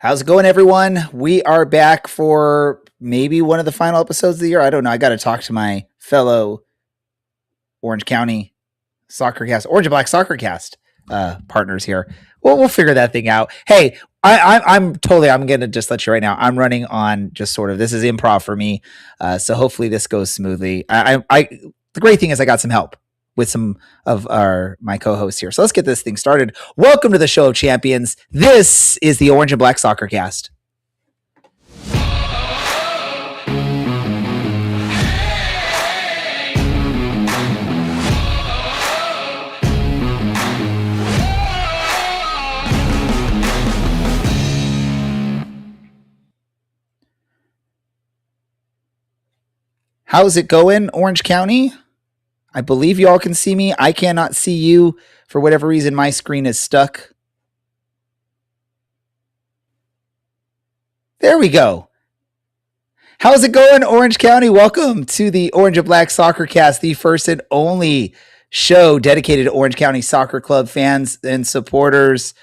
How's it going, everyone? We are back for maybe one of the final episodes of the year. I don't know. I got to talk to my fellow Orange County Soccer Cast, Orange and Black Soccer Cast partners here. We'll figure that thing out. Hey, I'm going to just let you right now. I'm running on just sort of, this is improv for me. So hopefully this goes smoothly. The great thing is I got some help with some of my co-hosts here. So let's get this thing started. Welcome to the Show of Champions. This is the Orange and Black Soccer Cast. How's it going, Orange County? I believe you all can see me. I cannot see you. For whatever reason, my screen is stuck. There we go. How's it going, Orange County? Welcome to the Orange and Black Soccer Cast, the first and only show dedicated to Orange County Soccer Club fans and supporters.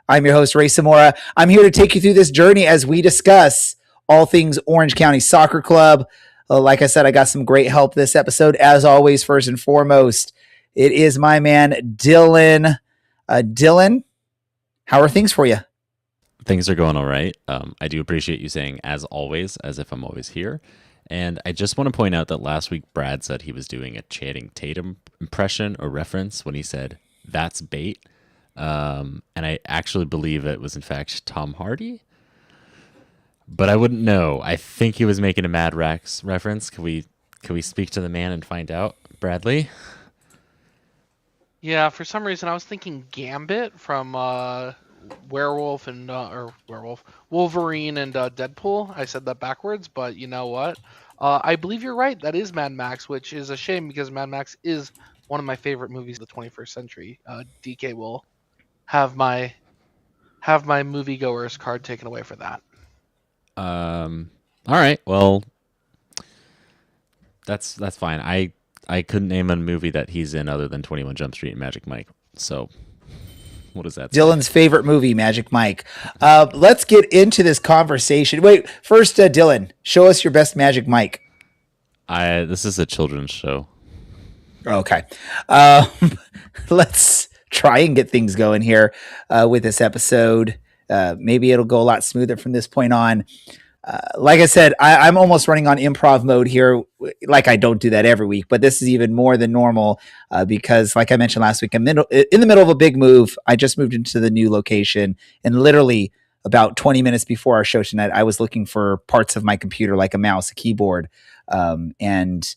I'm your host, Ray Zamora. I'm here to take you through this journey as we discuss all things Orange County Soccer Club. Like I said, I got some great help this episode. As always, first and foremost, it is my man, Dylan. Dylan, how are things for you? Things are going all right. I do appreciate you saying as always, as if I'm always here. And I just want to point out that last week, Brad said he was doing a Channing Tatum impression or reference when he said, "That's bait." And I actually believe it was, in fact, Tom Hardy. But I wouldn't know. I think he was making a Mad Max reference. Can we speak to the man and find out, Bradley? Yeah, for some reason I was thinking Gambit from Werewolf and Wolverine and Deadpool. I said that backwards, but you know what? I believe you're right. That is Mad Max, which is a shame because Mad Max is one of my favorite movies of the 21st century. DK will have my moviegoer's card taken away for that. All right. Well, that's fine. I couldn't name a movie that he's in other than 21 Jump Street and Magic Mike. So what does that say? Dylan's favorite movie, Magic Mike. Let's get into this conversation. Wait, first, Dylan, show us your best Magic Mike. This is a children's show. Okay. Let's try and get things going here with this episode. Maybe it'll go a lot smoother from this point on. Like I said, I'm almost running on improv mode here. Like I don't do that every week, but this is even more than normal because, like I mentioned last week, I'm in the middle of a big move. I just moved into the new location, and literally about 20 minutes before our show tonight, I was looking for parts of my computer, like a mouse, a keyboard, and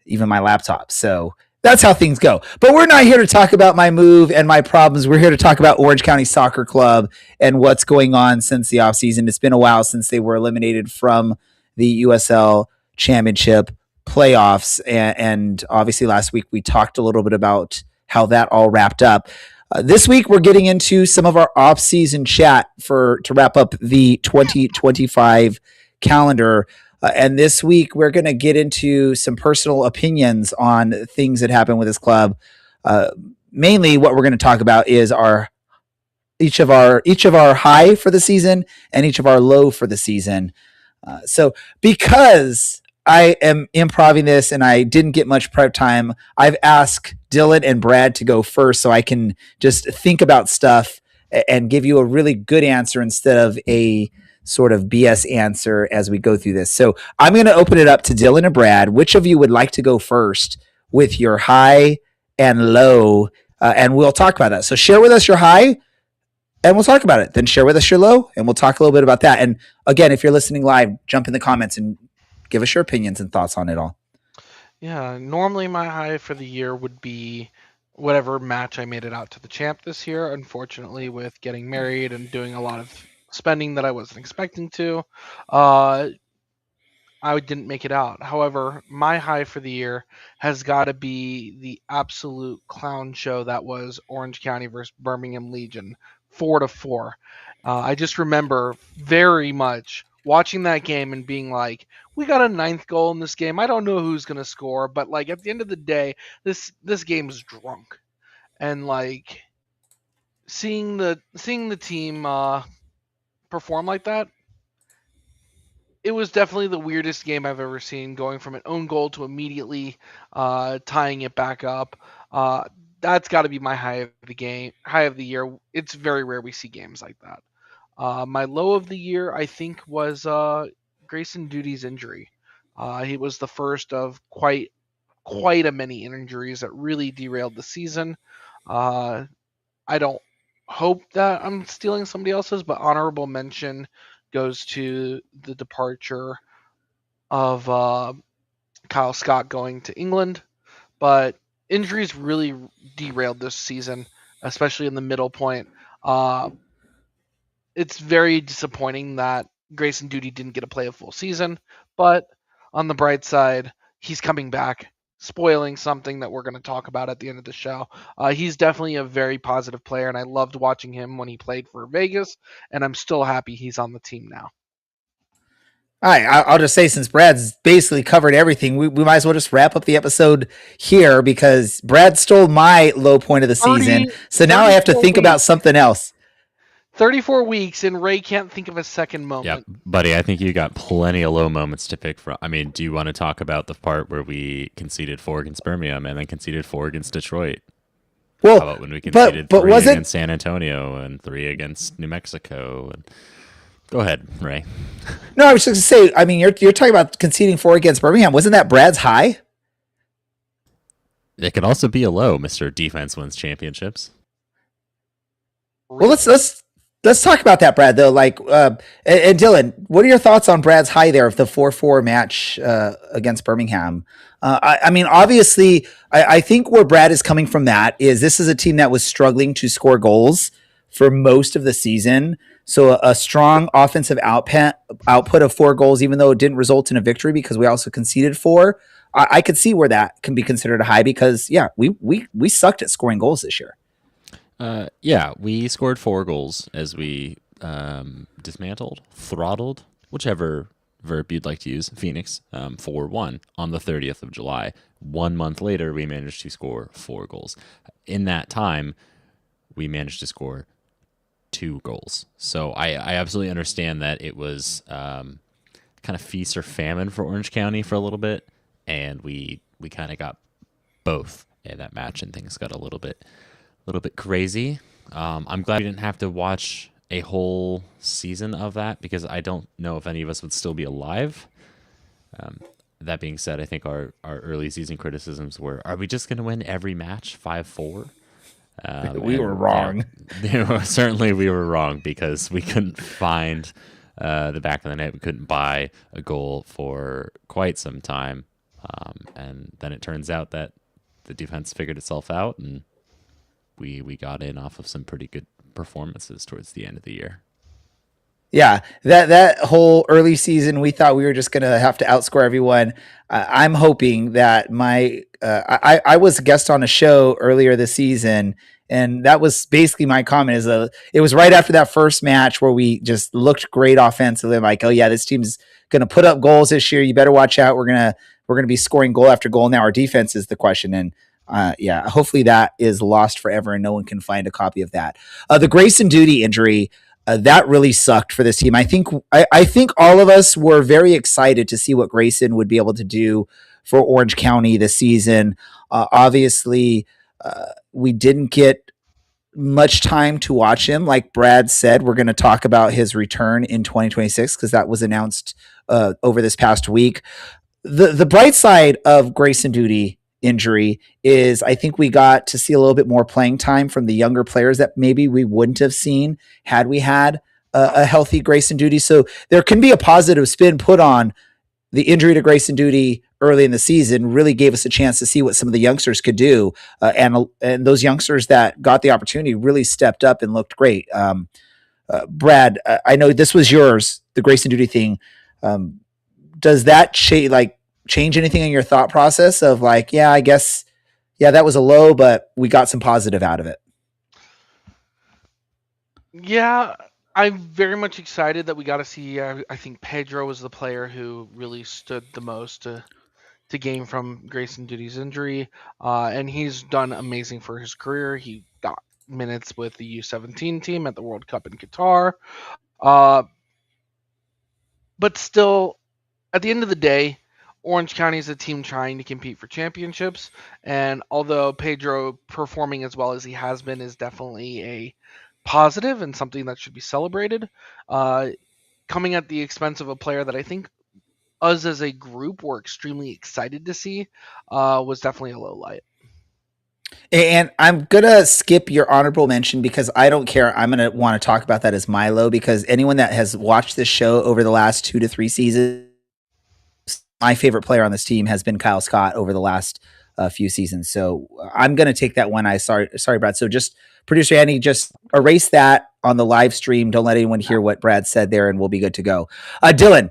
even my laptop. So that's how things go. But we're not here to talk about my move and my problems. We're here to talk about Orange County Soccer Club and what's going on since the offseason. It's been a while since they were eliminated from the USL Championship playoffs. And obviously last week we talked a little bit about how that all wrapped up. This week we're getting into some of our off-season chat to wrap up the 2025 calendar. And this week, we're going to get into some personal opinions on things that happen with this club. Mainly, what we're going to talk about is each of our high for the season and each of our low for the season. So, because I am improvising this and I didn't get much prep time, I've asked Dylan and Brad to go first so I can just think about stuff and give you a really good answer instead of a sort of BS answer as we go through this. So I'm going to open it up to Dylan and Brad. Which of you would like to go first with your high and low? And we'll talk about that. So share with us your high and we'll talk about it. Then share with us your low and we'll talk a little bit about that. And again, if you're listening live, jump in the comments and give us your opinions and thoughts on it all. Yeah, normally my high for the year would be whatever match I made it out to the champ this year. Unfortunately, with getting married and doing a lot of spending that I wasn't expecting to, I didn't make it out. However, my high for the year has got to be the absolute clown show that was Orange County versus Birmingham Legion, 4-4. I just remember very much watching that game and being like, we got a 9th goal in this game. I don't know who's going to score, but like at the end of the day, this game's drunk. And like seeing the team perform like that, it was definitely the weirdest game I've ever seen, going from an own goal to immediately tying it back up. That's got to be my high of the year. It's very rare we see games like that. My low of the year, I think, was Grayson Duty's injury. He was the first of quite a many injuries that really derailed the season. I don't hope that I'm stealing somebody else's, but honorable mention goes to the departure of Kyle Scott going to England. But injuries really derailed this season, especially in the middle point. It's very disappointing that Grayson Duty didn't get to play a full season, but on the bright side, he's coming back, spoiling something that we're going to talk about at the end of the show. He's definitely a very positive player, and I loved watching him when he played for Vegas, and I'm still happy he's on the team now. All right, I'll just say, since Brad's basically covered everything, we might as well just wrap up the episode here, because Brad stole my low point of the season. So now I have to think about something else. 34 weeks, and Ray can't think of a second moment. Yeah, buddy, I think you got plenty of low moments to pick from. I mean, do you want to talk about the part where we conceded 4 against Birmingham and then conceded 4 against Detroit? Well, how about when we conceded but 3 against San Antonio and 3 against New Mexico? And go ahead, Ray. No, I was just going to say, I mean, you're talking about conceding 4 against Birmingham. Wasn't that Brad's high? It could also be a low, Mr. Defense wins championships. Well, let's talk about that, Brad, though. Like, and Dylan, what are your thoughts on Brad's high there of the 4-4 match against Birmingham? I mean, obviously, I think where Brad is coming from that is this is a team that was struggling to score goals for most of the season. So a strong offensive output of 4 goals, even though it didn't result in a victory because we also conceded 4. I could see where that can be considered a high because, yeah, we sucked at scoring goals this year. Yeah, we scored 4 goals as we throttled, whichever verb you'd like to use, Phoenix, 4-1 on the 30th of July. 1 month later, we managed to score 4 goals. In that time, we managed to score 2 goals. So I absolutely understand that it was kind of feast or famine for Orange County for a little bit, and we kind of got both in that match, and things got a little bit crazy. I'm glad we didn't have to watch a whole season of that because I don't know if any of us would still be alive. That being said, I think our early season criticisms were, are we just going to win every match 5-4? We were wrong. Certainly we were wrong because we couldn't find the back of the net. We couldn't buy a goal for quite some time. And then it turns out that the defense figured itself out, and we got in off of some pretty good performances towards the end of the year. Yeah, that whole early season, we thought we were just going to have to outscore everyone. I'm hoping that I was a guest on a show earlier this season, and that was basically my comment. It was right after that first match where we just looked great offensively. I'm like, oh yeah, this team's going to put up goals this year. You better watch out. We're gonna be scoring goal after goal. Now our defense is the question, and yeah, hopefully that is lost forever and no one can find a copy of that. The Grayson Duty injury. That really sucked for this team. I think all of us were very excited to see what Grayson would be able to do for Orange County this season. Obviously, we didn't get much time to watch him. Like Brad said, we're going to talk about his return in 2026 because that was announced over this past week. The bright side of Grayson Duty injury is I think we got to see a little bit more playing time from the younger players that maybe we wouldn't have seen had we had a healthy Grayson Duty. So there can be a positive spin put on the injury to Grayson Duty early in the season. Really gave us a chance to see what some of the youngsters could do. And those youngsters that got the opportunity really stepped up and looked great. Brad, I know this was yours, the Grayson Duty thing. Does that change anything in your thought process of like, yeah, I guess, yeah, that was a low, but we got some positive out of it? Yeah, I'm very much excited that we got to see. I think Pedro was the player who really stood the most to gain from Grayson Duty's injury, and he's done amazing for his career. He got minutes with the U17 team at the World Cup in Qatar. But still, at the end of the day, Orange County is a team trying to compete for championships. And although Pedro performing as well as he has been is definitely a positive and something that should be celebrated, coming at the expense of a player that I think us as a group were extremely excited to see was definitely a low light. And I'm going to skip your honorable mention because I don't care. I'm going to want to talk about that as my low, because anyone that has watched this show over the last 2 to 3 seasons, my favorite player on this team has been Kyle Scott over the last few seasons. So I'm going to take that one. Sorry, Brad. So just producer Andy, just erase that on the live stream. Don't let anyone hear what Brad said there, and we'll be good to go. Dylan,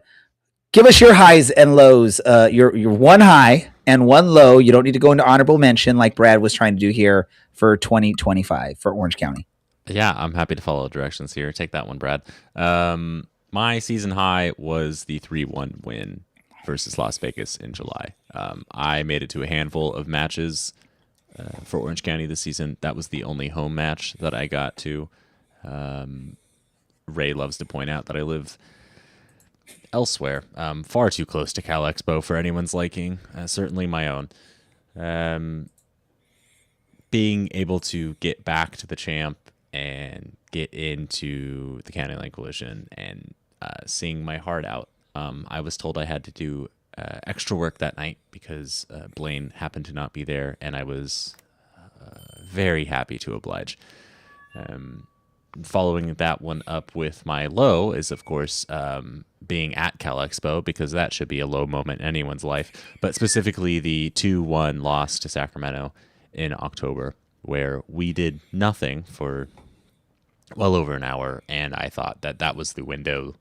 give us your highs and lows. Your one high and one low. You don't need to go into honorable mention like Brad was trying to do here for 2025 for Orange County. Yeah, I'm happy to follow directions here. Take that one, Brad. My season high was the 3-1 win versus Las Vegas in July. I made it to a handful of matches for Orange County this season. That was the only home match that I got to. Ray loves to point out that I live elsewhere, far too close to Cal Expo for anyone's liking, certainly my own. Being able to get back to the champ and get into the County Line Collision and seeing my heart out. I was told I had to do extra work that night because Blaine happened to not be there, and I was very happy to oblige. Following that one up with my low is, of course, being at Cal Expo, because that should be a low moment in anyone's life, but specifically the 2-1 loss to Sacramento in October, where we did nothing for well over an hour, and I thought that that was the window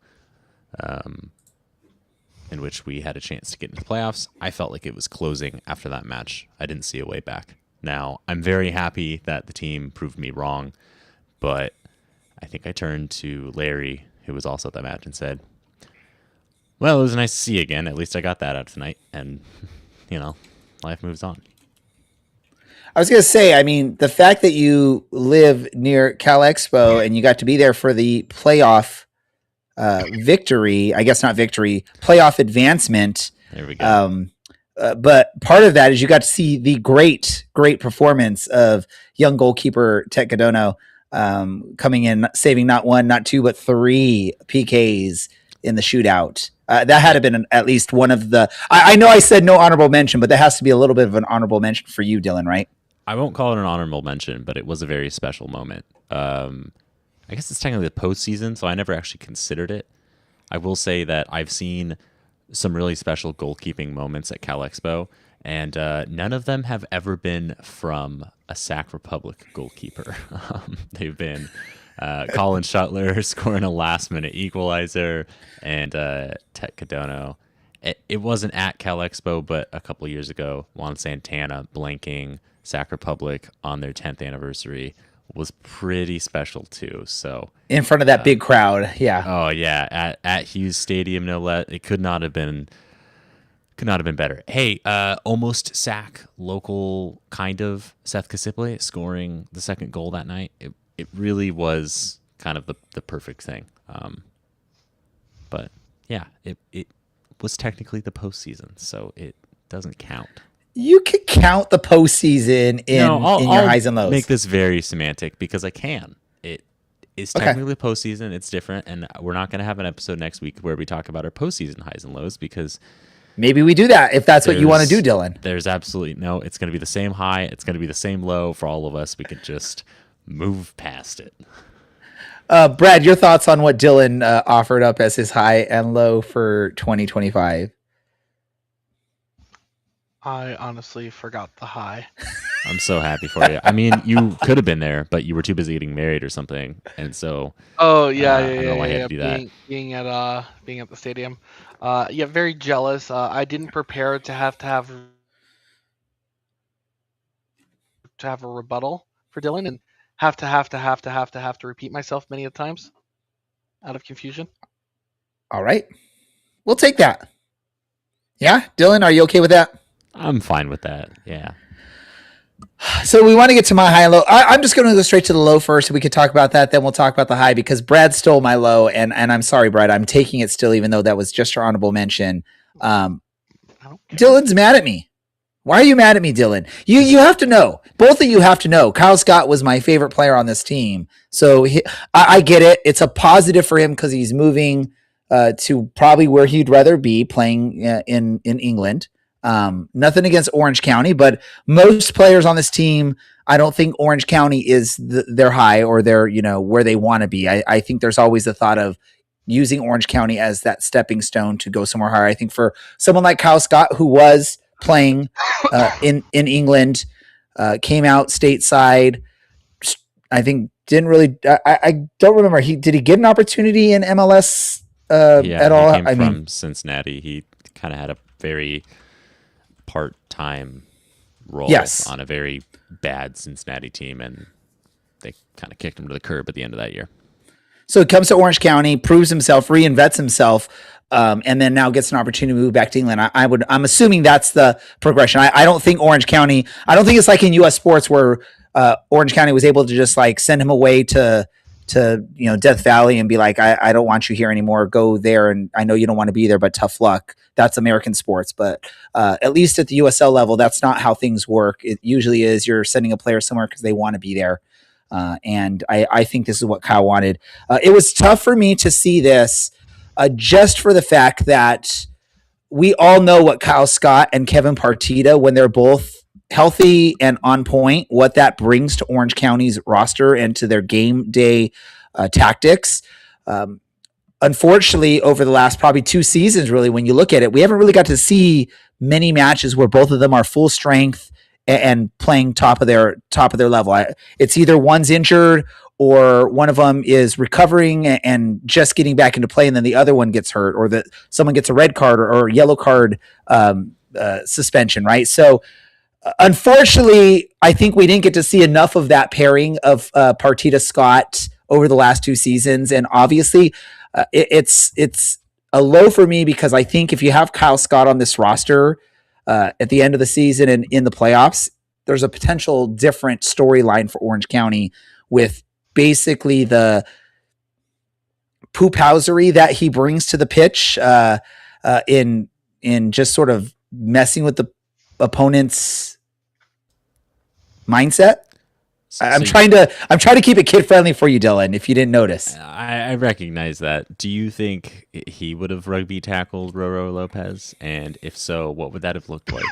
in which we had a chance to get into the playoffs. I felt like it was closing after that match. I didn't see a way back. Now, I'm very happy that the team proved me wrong, but I think I turned to Larry, who was also at that match, and said, well, it was nice to see you again. At least I got that out tonight, and, life moves on. I was going to say, I mean, the fact that you live near Cal Expo and you got to be there for the playoff victory, I guess not victory, playoff advancement. There we go. But part of that is you got to see the great performance of young goalkeeper Tet Gadono coming in, saving not 1, not 2, but 3 PKs in the shootout. That had to been at least one of the. I know I said no honorable mention, but that has to be a little bit of an honorable mention for you, Dylan, right? I won't call it an honorable mention, but it was a very special moment. I guess it's technically the postseason, so I never actually considered it. I will say that I've seen some really special goalkeeping moments at Cal Expo, and none of them have ever been from a Sac Republic goalkeeper. They've been Colin Shuttler scoring a last-minute equalizer, and Tet Gadono. It wasn't at Cal Expo, but a couple of years ago, Juan Santana blanking Sac Republic on their 10th anniversary was pretty special too. So in front of that big crowd, yeah. Oh yeah, at Hughes Stadium, no less. It could not have been better. Hey, almost sack local kind of Seth Kasiple scoring the second goal that night. It really was kind of the perfect thing. But yeah, it was technically the postseason, so it doesn't count. You could count the postseason in your highs and lows. I'll make this very semantic because I can. It is technically the postseason. It's different, and we're not going to have an episode next week where we talk about our postseason highs and lows because maybe we do that if that's what you want to do, Dylan. There's absolutely no. It's going to be the same high. It's going to be the same low for all of us. We could just move past it. Brad, your thoughts on what Dylan offered up as his high and low for 2025? I honestly forgot the high. I'm so happy for you. I mean, you could have been there, but you were too busy getting married or something, and so. Oh yeah, I don't know why you had to do that. Being at the stadium, yeah, very jealous. I didn't prepare to have a rebuttal for Dylan, and have to repeat myself many a times, out of confusion. All right, we'll take that. Yeah, Dylan, are you okay with that? I'm fine with that. Yeah. So we want to get to my high and low. I'm just going to go straight to the low first. We could talk about that. Then we'll talk about the high because Brad stole my low. And I'm sorry, Brad. I'm taking it still, even though that was just your honorable mention. Dylan's mad at me. Why are you mad at me, Dylan? You have to know. Both of you have to know. Kyle Scott was my favorite player on this team. So I get it. It's a positive for him because he's moving to probably where he'd rather be, playing in England. Nothing against Orange County, but most players on this team, I don't think Orange County is their high or their, where they want to be. I think there's always the thought of using Orange County as that stepping stone to go somewhere higher. I think for someone like Kyle Scott, who was playing in England, came out stateside, I think didn't really, I don't remember. Did he get an opportunity in MLS at all? He came from Cincinnati. He kind of had a very part-time role on a very bad Cincinnati team, and they kind of kicked him to the curb at the end of that year. So he comes to Orange County, proves himself, reinvents himself, and then now gets an opportunity to move back to England. I'm assuming that's the progression. I don't think Orange County. I don't think it's like in U.S. sports where Orange County was able to just like send him away to Death Valley and be like, I don't want you here anymore. Go there, and I know you don't want to be there, but tough luck. That's American sports, but at least at the USL level, that's not how things work. It usually is you're sending a player somewhere because they want to be there. And I think this is what Kyle wanted. It was tough for me to see this just for the fact that we all know what Kyle Scott and Kevin Partita, when they're both healthy and on point, what that brings to Orange County's roster and to their game day tactics. Unfortunately, over the last probably 2 seasons, really, when you look at it, we haven't really got to see many matches where both of them are full strength and playing top of their level. It's either one's injured or one of them is recovering and just getting back into play, and then the other one gets hurt, or that someone gets a red card or yellow card suspension, right? So unfortunately, I think we didn't get to see enough of that pairing of Partita Scott over the last 2 seasons, and obviously it's a low for me because I think if you have Kyle Scott on this roster at the end of the season and in the playoffs, there's a potential different storyline for Orange County with basically the poophousery that he brings to the pitch in just sort of messing with the opponent's mindset. I'm trying to keep it kid friendly for you, Dylan, if you didn't notice. I recognize that. Do you think he would have rugby tackled Roro Lopez? And if so, what would that have looked like?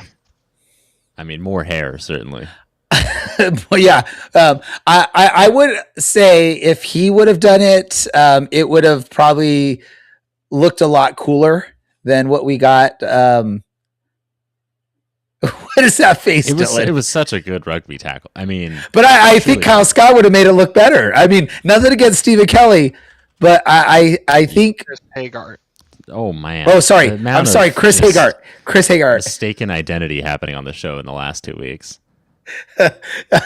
I mean, more hair, certainly. Well, yeah. I would say if he would have done it, it would have probably looked a lot cooler than what we got. What is that face, Dylan? It was such a good rugby tackle. I mean, but I think Kyle Scott would have made it look better. I mean, nothing against Stephen Kelly, but I think Chris Hagart. Oh man. Oh, sorry. I'm sorry, Chris Hagart. Chris Hagart. Mistaken identity happening on the show in the last 2 weeks.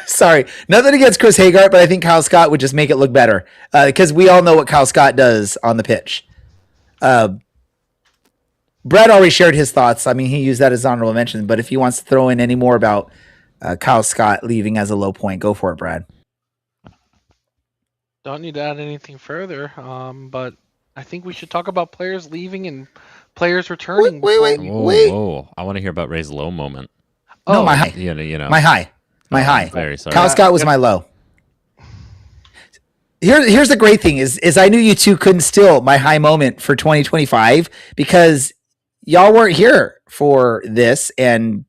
Sorry, nothing against Chris Hagart, but I think Kyle Scott would just make it look better because we all know what Kyle Scott does on the pitch. Brad already shared his thoughts. I mean, he used that as honorable mention, but if he wants to throw in any more about Kyle Scott leaving as a low point, go for it, Brad. Don't need to add anything further, but I think we should talk about players leaving and players returning. Wait. Whoa. I want to hear about Ray's low moment. No, my high. My high. My high. Very sorry. Kyle Scott was my low. Here's the great thing is I knew you two couldn't steal my high moment for 2025 because y'all weren't here for this, and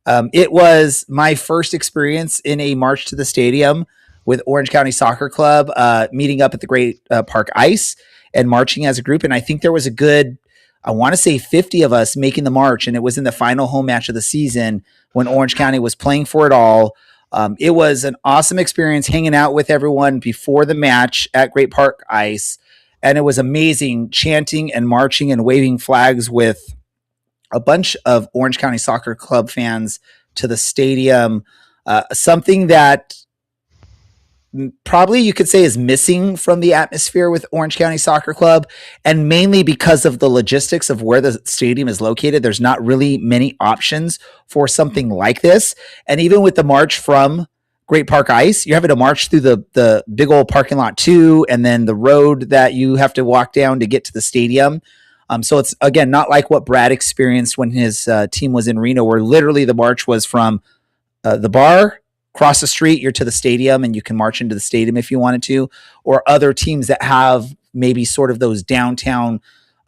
it was my first experience in a march to the stadium with Orange County Soccer Club, meeting up at the Great Park Ice and marching as a group. And I think there was a good, I want to say 50 of us making the march, and it was in the final home match of the season when Orange County was playing for it all. It was an awesome experience hanging out with everyone before the match at Great Park Ice. And it was amazing chanting and marching and waving flags with a bunch of Orange County Soccer Club fans to the stadium. Something that probably you could say is missing from the atmosphere with Orange County Soccer Club, and mainly because of the logistics of where the stadium is located. There's not really many options for something like this. And even with the march from Great Park Ice, you're having to march through the big old parking lot too, and then the road that you have to walk down to get to the stadium. So it's, again, not like what Brad experienced when his team was in Reno, where literally the march was from the bar, cross the street, you're to the stadium, and you can march into the stadium if you wanted to, or other teams that have maybe sort of those downtown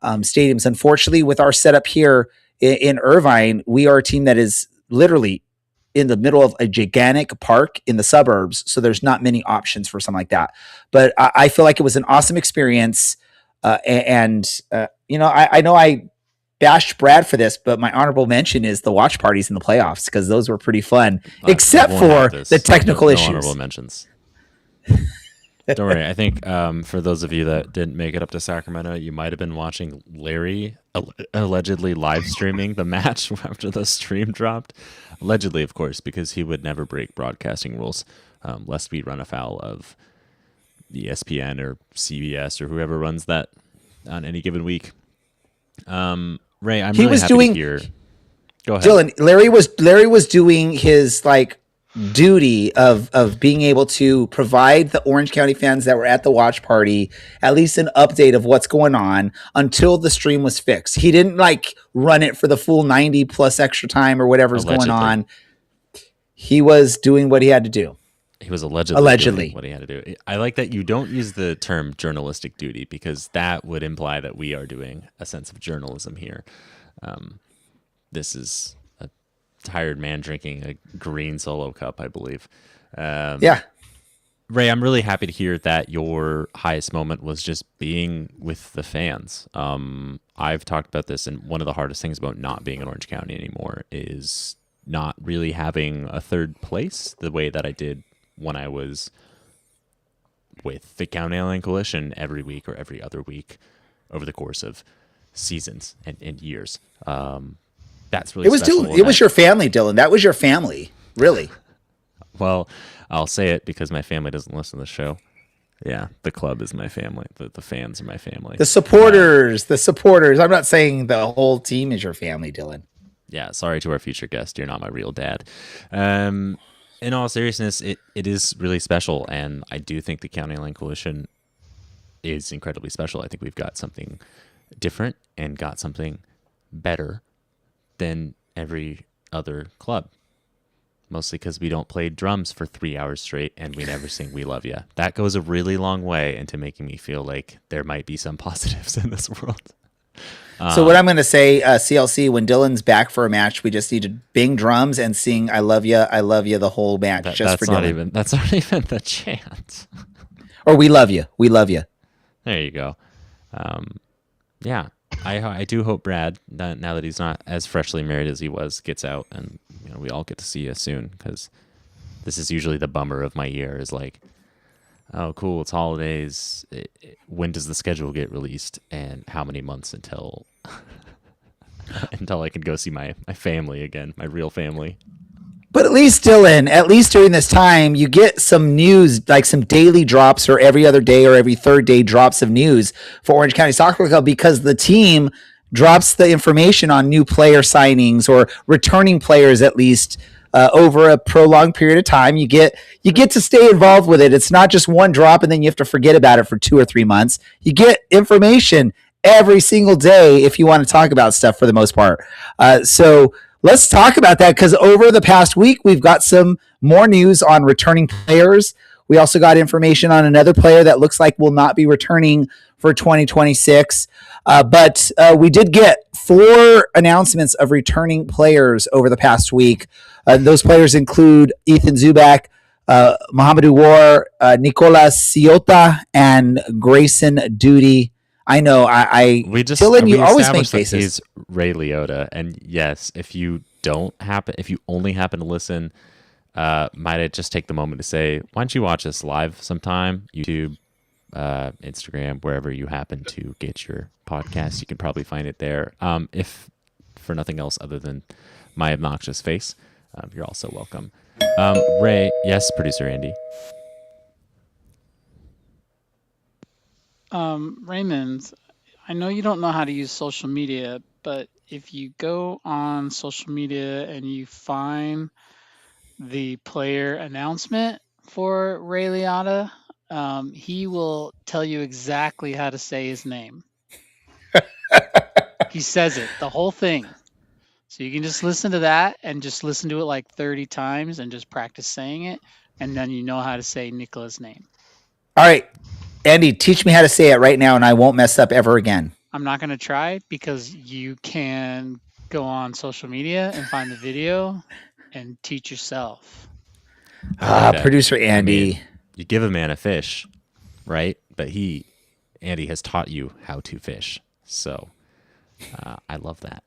stadiums. Unfortunately, with our setup here in Irvine, we are a team that is literally in the middle of a gigantic park in the suburbs. So there's not many options for something like that. But I feel like it was an awesome experience. You know I bashed Brad for this, but my honorable mention is the watch parties in the playoffs, because those were pretty fun, except for the technical issues. Honorable mentions. Don't worry. I think for those of you that didn't make it up to Sacramento, you might have been watching Larry allegedly live streaming the match after the stream dropped. Allegedly, of course, because he would never break broadcasting rules, lest we run afoul of ESPN or CBS or whoever runs that on any given week. Ray, I'm really happy to hear. Go ahead, Dylan. Larry was doing his duty of being able to provide the Orange County fans that were at the watch party at least an update of what's going on until the stream was fixed. He didn't run it for the full 90 plus extra time or whatever's going on. He was doing what he had to do. He was allegedly doing what he had to do. I like that you don't use the term journalistic duty, because that would imply that we are doing a sense of journalism here. This is a tired man drinking a green Solo cup, I believe. Yeah. Ray, I'm really happy to hear that your highest moment was just being with the fans. I've talked about this, and one of the hardest things about not being in Orange County anymore is not really having a third place the way that I did when I was with the County Line Coalition every week or every other week over the course of seasons and years. That's really special. It was your family, Dylan. That was your family, really. Well, I'll say it because my family doesn't listen to the show. Yeah, the club is my family. The fans are my family. The supporters. I'm not saying the whole team is your family, Dylan. Yeah, sorry to our future guest. You're not my real dad. In all seriousness, it is really special, and I do think the County Line Coalition is incredibly special. I think we've got something different and got something better than every other club, mostly because we don't play drums for 3 hours straight and we never sing "We Love Ya." That goes a really long way into making me feel like there might be some positives in this world. So what I'm going to say, CLC, when Dylan's back for a match, we just need to bing drums and sing I love you" the whole match, just for Dylan. That's not even the chant. Or we love you. There you go. Yeah, I do hope Brad, now that he's not as freshly married as he was, gets out, and we all get to see you soon, because this is usually the bummer of my year, is oh, cool, it's holidays. When does the schedule get released, and how many months until I can go see my family again, my real family? But at least, Dylan, during this time, you get some news, like some daily drops or every other day or every third day drops of news for Orange County Soccer Club, because the team drops the information on new player signings or returning players, at least over a prolonged period of time. You get to stay involved with it. It's not just one drop and then you have to forget about it for 2 or 3 months. You get information every single day if you want to talk about stuff, for the most part. So let's talk about that, because over the past week, we've got some more news on returning players. We also got information on another player that looks like will not be returning for 2026. But we did get 4 announcements of returning players over the past week. Those players include Ethan Zubak, Mohamedou War, Nicolas Ciota, and Grayson Duty. I know. Dylan, you always make faces. He's Ray Liotta, and yes, if you only happen to listen, might I just take the moment to say, why don't you watch us live sometime? YouTube, Instagram, wherever you happen to get your podcast, you can probably find it there. If for nothing else other than my obnoxious face, you're also welcome. Ray, yes, producer Andy. Raymond, I know you don't know how to use social media, but if you go on social media and you find the player announcement for Ray Liotta, he will tell you exactly how to say his name. He says it, the whole thing. So you can just listen to that and just listen to it like 30 times and just practice saying it. And then you know how to say Nicola's name. All right, Andy, teach me how to say it right now, and I won't mess up ever again. I'm not going to try because you can go on social media and find the video and teach yourself. Producer Andy. I mean, you give a man a fish, right? But Andy has taught you how to fish. So I love that.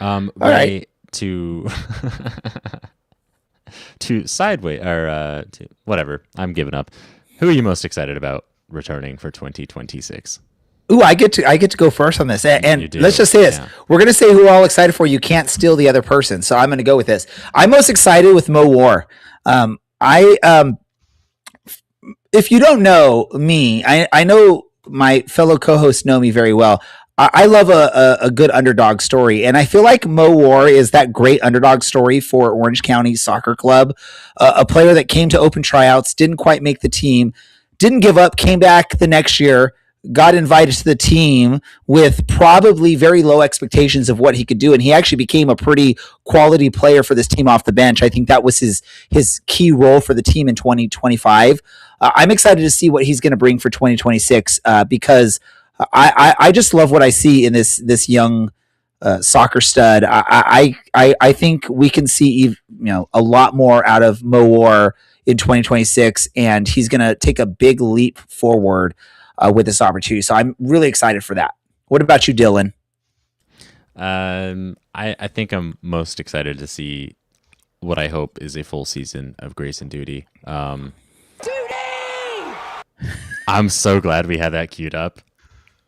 Ray, right. to sideways or to whatever. I'm giving up. Who are you most excited about returning for 2026? Ooh, I get to go first on this. And let's just say this. Yeah. We're going to say who we're all excited for. You can't steal the other person. So I'm going to go with this. I'm most excited with Mo War. If you don't know me, I know my fellow co-hosts know me very well. I love a good underdog story. And I feel like Mo War is that great underdog story for Orange County Soccer Club. A player that came to open tryouts, didn't quite make the team, didn't give up, came back the next year, got invited to the team with probably very low expectations of what he could do. And he actually became a pretty quality player for this team off the bench. I think that was his key role for the team in 2025. I'm excited to see what he's going to bring for 2026 because I just love what I see in this young soccer stud. I think we can see a lot more out of Mo War in 2026, and he's going to take a big leap forward with this opportunity. So I'm really excited for that. What about you, Dylan? I think I'm most excited to see what I hope is a full season of Grace and Duty. I'm so glad we had that queued up.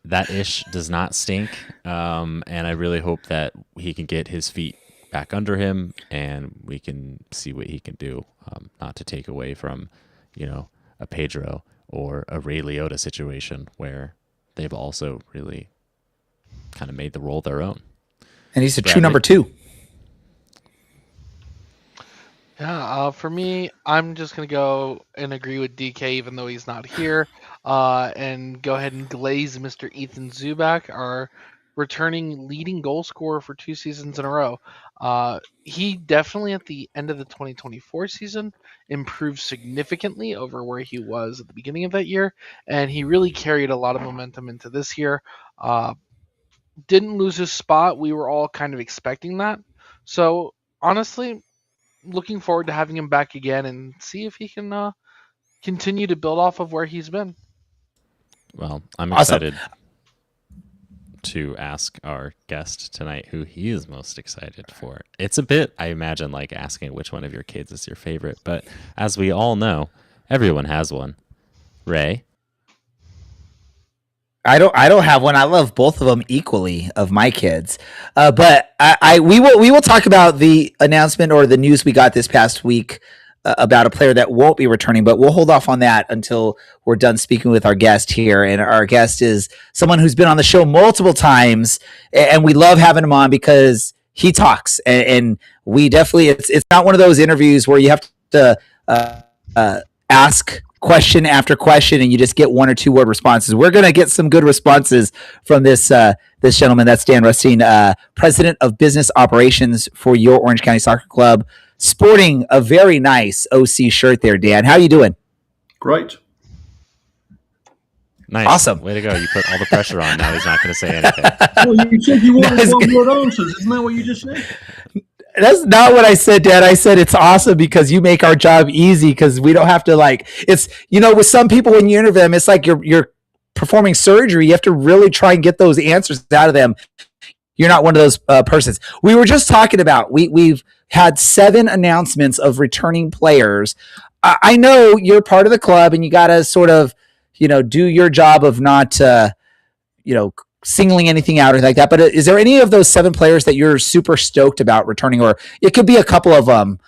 That ish does not stink. And I really hope that he can get his feet back under him and we can see what he can do. Not to take away from, a Pedro or a Ray Liotta situation where they've also really kind of made the role their own. And he's a true number 2. Yeah, for me, I'm just going to go and agree with DK, even though he's not here, and go ahead and glaze Mr. Ethan Zubak, our returning leading goal scorer for 2 seasons in a row. He definitely, at the end of the 2024 season, improved significantly over where he was at the beginning of that year, and he really carried a lot of momentum into this year. Didn't lose his spot. We were all kind of expecting that. So, honestly, looking forward to having him back again and see if he can continue to build off of where he's been. Well, I'm excited to ask our guest tonight who he is most excited for. It's a bit, I imagine, like asking which one of your kids is your favorite, but as we all know, everyone has one. Ray? I don't have one. I love both of them equally of my kids. But we will talk about the announcement or the news we got this past week about a player that won't be returning, but we'll hold off on that until we're done speaking with our guest here. And our guest is someone who's been on the show multiple times, and we love having him on because he talks, and we definitely, it's not one of those interviews where you have to ask question after question and you just get 1 or 2 word responses. We're going to get some good responses from this gentleman. That's Dan Rutstein, president of business operations for your Orange County Soccer Club, sporting a very nice OC shirt there. Dan, how you doing? Great. Nice. Awesome. Way to go. You put all the pressure on. Now he's not going to say anything. Well, you said you wanted one-word answers. Isn't that what you just said? That's not what I said, Dad. I said it's awesome because you make our job easy because we don't have to it's, with some people when you interview them, it's like you're performing surgery. You have to really try and get those answers out of them. You're not one of those persons. We were just talking about, we've had 7 announcements of returning players. I know you're part of the club and you got to sort of, do your job of not, singling anything out or like that. But is there any of those 7 players that you're super stoked about returning, or it could be a couple of them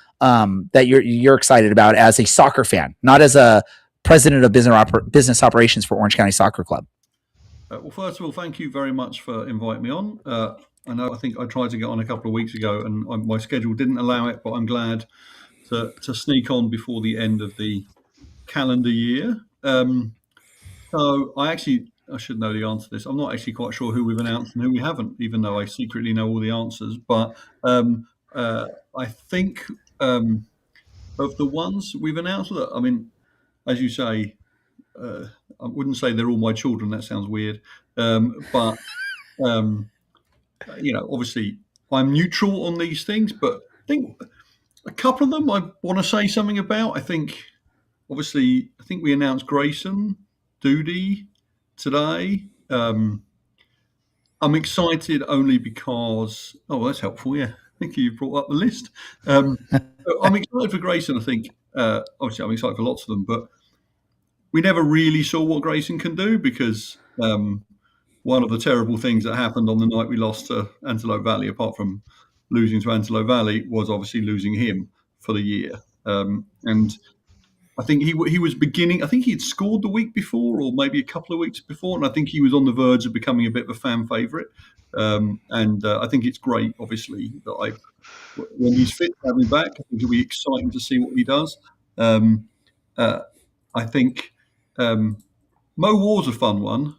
that you're excited about as a soccer fan, not as a president of business operations for Orange County Soccer Club. Well, first of all, thank you very much for inviting me on. I think I tried to get on a couple of weeks ago, and my schedule didn't allow it, but I'm glad to sneak on before the end of the calendar year. So I should know the answer to this. I'm not actually quite sure who we've announced and who we haven't, even though I secretly know all the answers. But I think of the ones we've announced, I mean, as you say, I wouldn't say they're all my children. That sounds weird. But obviously I'm neutral on these things, but I think a couple of them I want to say something about. I think we announced Grayson Doody today. I'm excited only because, that's helpful. Yeah. Thank you. You brought up the list. I'm excited for Grayson. I think, obviously I'm excited for lots of them, but we never really saw what Grayson can do because one of the terrible things that happened on the night we lost to Antelope Valley, apart from losing to Antelope Valley, was obviously losing him for the year. And I think he was beginning. I think he had scored the week before, or maybe a couple of weeks before, and I think he was on the verge of becoming a bit of a fan favourite. I think it's great, obviously, that when he's fit, to have him back. I think it'll be exciting to see what he does. I think Mo War's a fun one.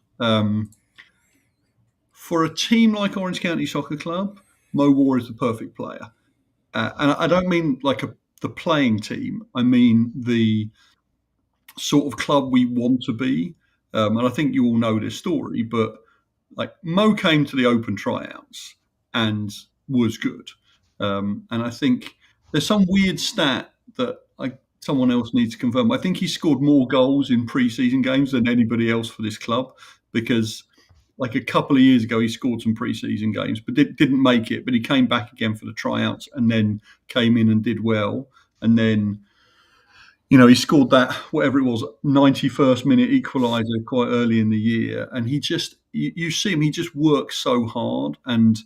For a team like Orange County Soccer Club, Mo War is the perfect player, and I don't mean like the playing team. I mean the sort of club we want to be. And I think you all know this story, but like Mo came to the open tryouts and was good. And I think there's some weird stat that someone else needs to confirm. I think he scored more goals in pre-season games than anybody else for this club, because like a couple of years ago, he scored some pre-season games, but didn't make it. But he came back again for the tryouts and then came in and did well. And then, he scored that, whatever it was, 91st minute equaliser quite early in the year. And he just, you see him, he just works so hard. And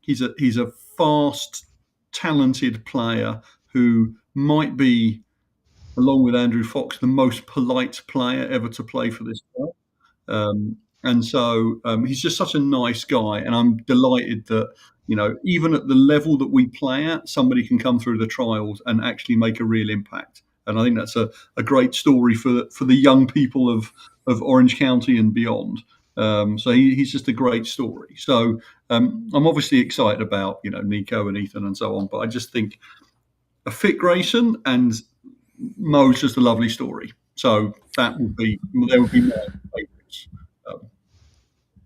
he's a fast, talented player who might be, along with Andrew Fox, the most polite player ever to play for this club. And so he's just such a nice guy. And I'm delighted that, even at the level that we play at, somebody can come through the trials and actually make a real impact. And I think that's a great story for the young people of Orange County and beyond. So he's just a great story. So I'm obviously excited about, Nico and Ethan and so on. But I just think a fit Grayson and Mo's just a lovely story. So they would be my favourites.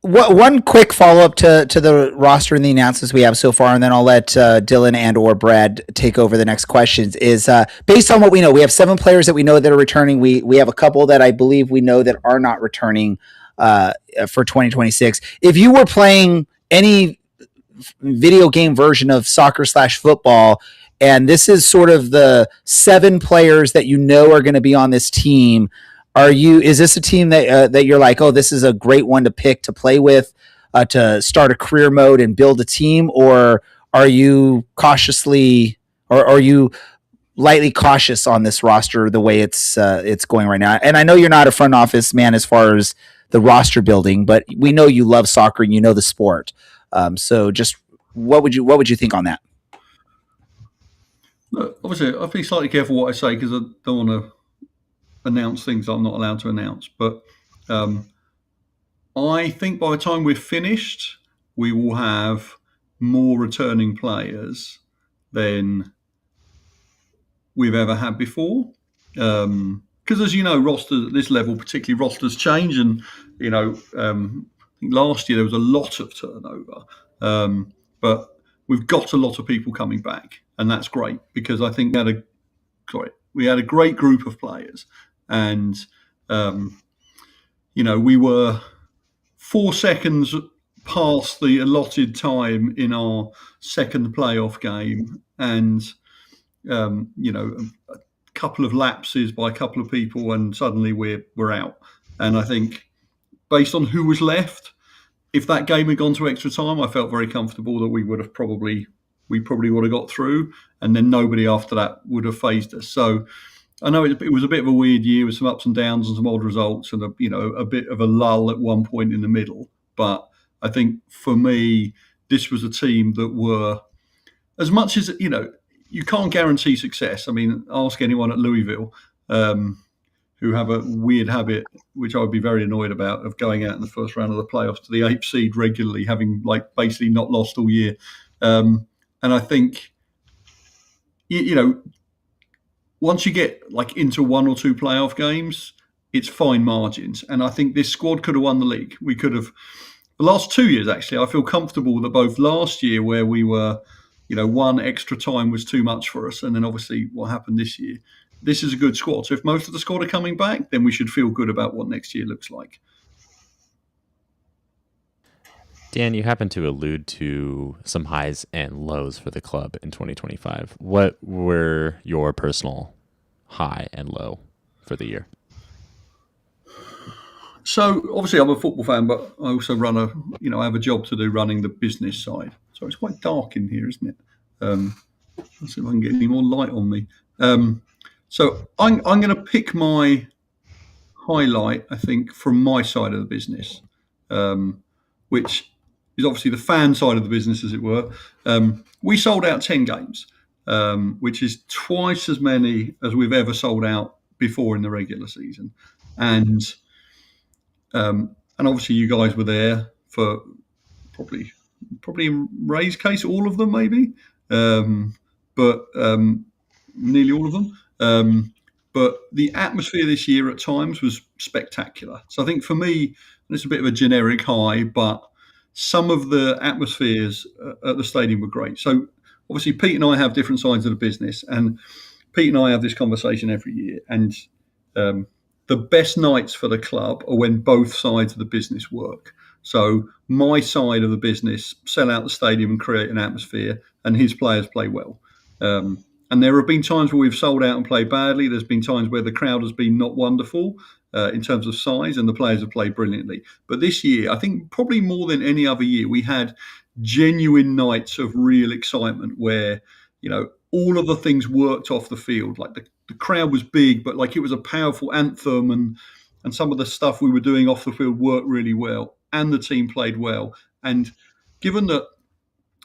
One quick follow-up to the roster and the announcements we have so far, and then I'll let Dylan and or Brad take over the next questions, is based on what we know. We have 7 players that we know that are returning. We have a couple that I believe we know that are not returning for 2026. If you were playing any video game version of soccer/football, and this is sort of the 7 players that you know are going to be on this team, is this a team that you're like, oh, this is a great one to pick to play with, to start a career mode and build a team? Or are you cautiously, or are you lightly cautious on this roster the way it's going right now? And I know you're not a front office man as far as the roster building, but we know you love soccer and you know the sport. So just what would you think on that? Look, obviously, I'll be slightly careful what I say because I don't want to announce things I'm not allowed to announce. But I think by the time we're finished, we will have more returning players than we've ever had before. Because as you know, rosters at this level, particularly rosters change. And, I think last year there was a lot of turnover. But we've got a lot of people coming back. And that's great because I think we had a great group of players. And, we were 4 seconds past the allotted time in our second playoff game. And, a couple of lapses by a couple of people and suddenly we're out. And I think based on who was left, if that game had gone to extra time, I felt very comfortable that we probably would have got through, and then nobody after that would have phased us. So I know it was a bit of a weird year with some ups and downs and some odd results and a bit of a lull at one point in the middle. But I think for me, this was a team that were, as much as you can't guarantee success. I mean, ask anyone at Louisville, who have a weird habit, which I would be very annoyed about, of going out in the first round of the playoffs to the 8th seed regularly, having basically not lost all year. And I think once you get into one or two playoff games, it's fine margins. And I think this squad could have won the league. We could have, the last 2 years, actually, I feel comfortable that both last year, where we were, one extra time was too much for us. And then obviously what happened this year, this is a good squad. So if most of the squad are coming back, then we should feel good about what next year looks like. Dan, you happen to allude to some highs and lows for the club in 2025. What were your personal high and low for the year? So obviously I'm a football fan, but I also run I have a job to do running the business side. So it's quite dark in here, isn't it? Let's see if I can get any more light on me. So I'm going to pick my highlight, I think, from my side of the business, which is obviously the fan side of the business, as it were. We sold out 10 games, which is twice as many as we've ever sold out before in the regular season. And obviously you guys were there for probably in Ray's case, all of them maybe, but nearly all of them. But the atmosphere this year at times was spectacular. So I think for me, it's a bit of a generic high, but some of the atmospheres at the stadium were great. So obviously Pete and I have different sides of the business, and Pete and I have this conversation every year. And the best nights for the club are when both sides of the business work. So my side of the business sell out the stadium and create an atmosphere, and his players play well. And there have been times where we've sold out and played badly. There's been times where the crowd has been not wonderful in terms of size, and the players have played brilliantly. But this year, I think probably more than any other year, we had genuine nights of real excitement where, all of the things worked off the field. Like the crowd was big, but it was a powerful anthem, and some of the stuff we were doing off the field worked really well, and the team played well. And given that,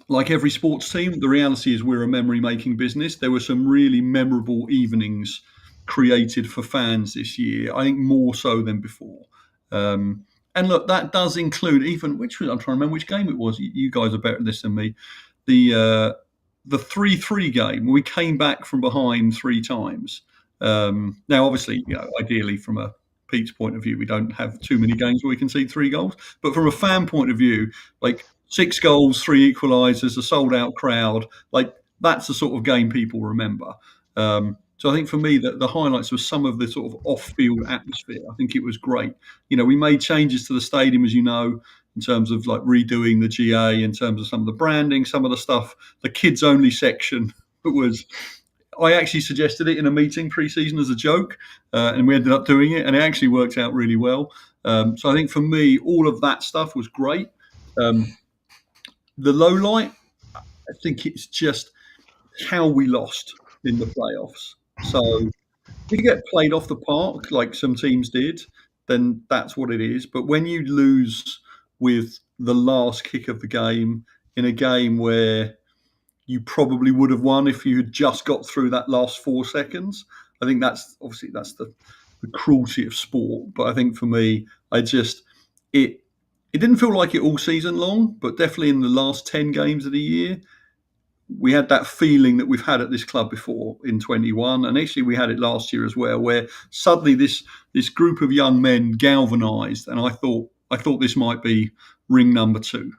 like every sports team, the reality is we're a memory-making business. There were some really memorable evenings created for fans this year, I think more so than before. And look, that does include even, I'm trying to remember which game it was. You guys are better at this than me. The 3-3 game, we came back from behind 3 times. Now, obviously, ideally from a Pete's point of view, we don't have too many games where we concede 3 goals. But from a fan point of view, 6 goals, 3 equalisers, a sold-out crowd, that's the sort of game people remember. So I think for me, the highlights were some of the sort of off-field atmosphere. I think it was great. We made changes to the stadium, as you know, in terms of redoing the GA, in terms of some of the branding, some of the stuff, the kids-only section was... I actually suggested it in a meeting pre-season as a joke, and we ended up doing it, and it actually worked out really well. So I think for me, all of that stuff was great. The low light, I think it's just how we lost in the playoffs. So if you get played off the park like some teams did, then that's what it is. But when you lose with the last kick of the game in a game where you probably would have won if you had just got through that last 4 seconds, I think that's the cruelty of sport. But I think for me, it didn't feel like it all season long, but definitely in the last 10 games of the year, we had that feeling that we've had at this club before in 21, and actually we had it last year as well, where suddenly this group of young men galvanised, and I thought this might be ring number 2,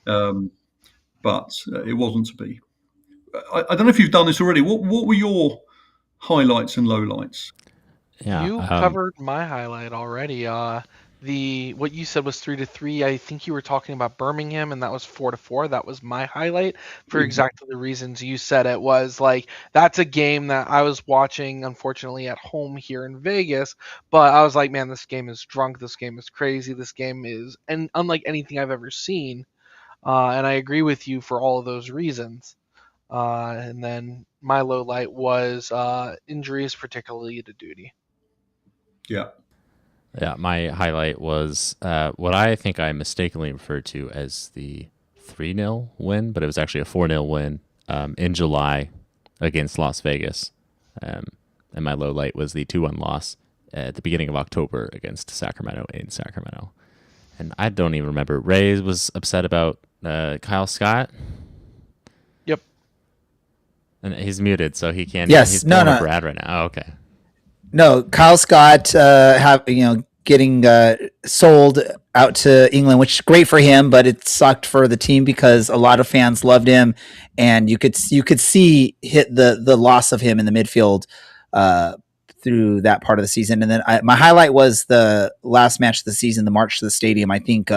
but it wasn't to be. I don't know if you've done this already. What were your highlights and lowlights? Yeah, You covered my highlight already. What you said was 3-3. I think you were talking about Birmingham, and that was 4-4. That was my highlight for exactly the reasons you said. It was that's a game that I was watching, unfortunately, at home here in Vegas. But I was like, man, this game is drunk. This game is crazy. This game is unlike anything I've ever seen. And I agree with you for all of those reasons. And then my low light was injuries, particularly to duty. Yeah. Yeah, my highlight was what I think I mistakenly referred to as the 3-0 win, but it was actually a 4-0 win in July against Las Vegas. And my low light was the 2-1 loss at the beginning of October against Sacramento in Sacramento. And I don't even remember. Ray was upset about Kyle Scott. Yep. And he's muted, so he can't. Yes, He's no, pulling no. up Brad right now. Oh, okay. No, Kyle Scott getting sold out to England, which is great for him, but it sucked for the team because a lot of fans loved him, and you could see the loss of him in the midfield through that part of the season. And then my highlight was the last match of the season, the march to the stadium. I think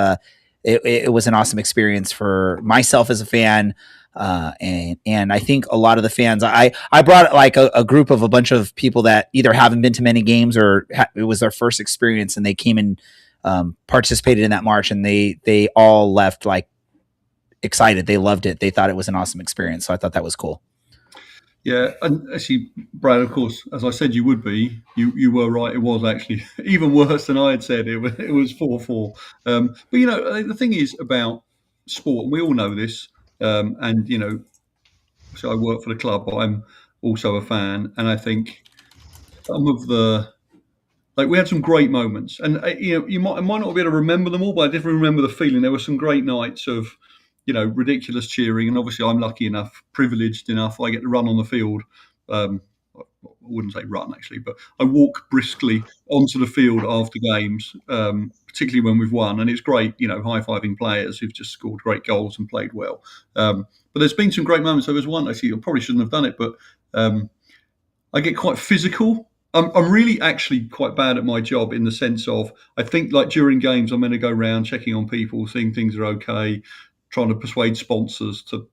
it was an awesome experience for myself as a fan. And I think a lot of the fans, I brought like a group of a bunch of people that either haven't been to many games or it was their first experience, and they came and participated in that march, and they all left like excited. They loved it. They thought it was an awesome experience. So I thought that was cool. Yeah, and actually, Brad, of course, as I said, you would be. You were right. It was actually even worse than I had said. It was 4-4. But the thing is about sport, and we all know this. And so I work for the club, but I'm also a fan, and I think some of we had some great moments, and I might not be able to remember them all, but I definitely remember the feeling. There were some great nights of ridiculous cheering, and obviously I'm lucky enough, privileged enough, I get to run on the field. I wouldn't say run actually, but I walk briskly onto the field after games, particularly when we've won, and it's great, high-fiving players who've just scored great goals and played well. But there's been some great moments. There was one actually, I probably shouldn't have done it, but I get quite physical. I'm really actually quite bad at my job in the sense of I think like during games I'm going to go around checking on people, seeing things are okay, trying to persuade sponsors to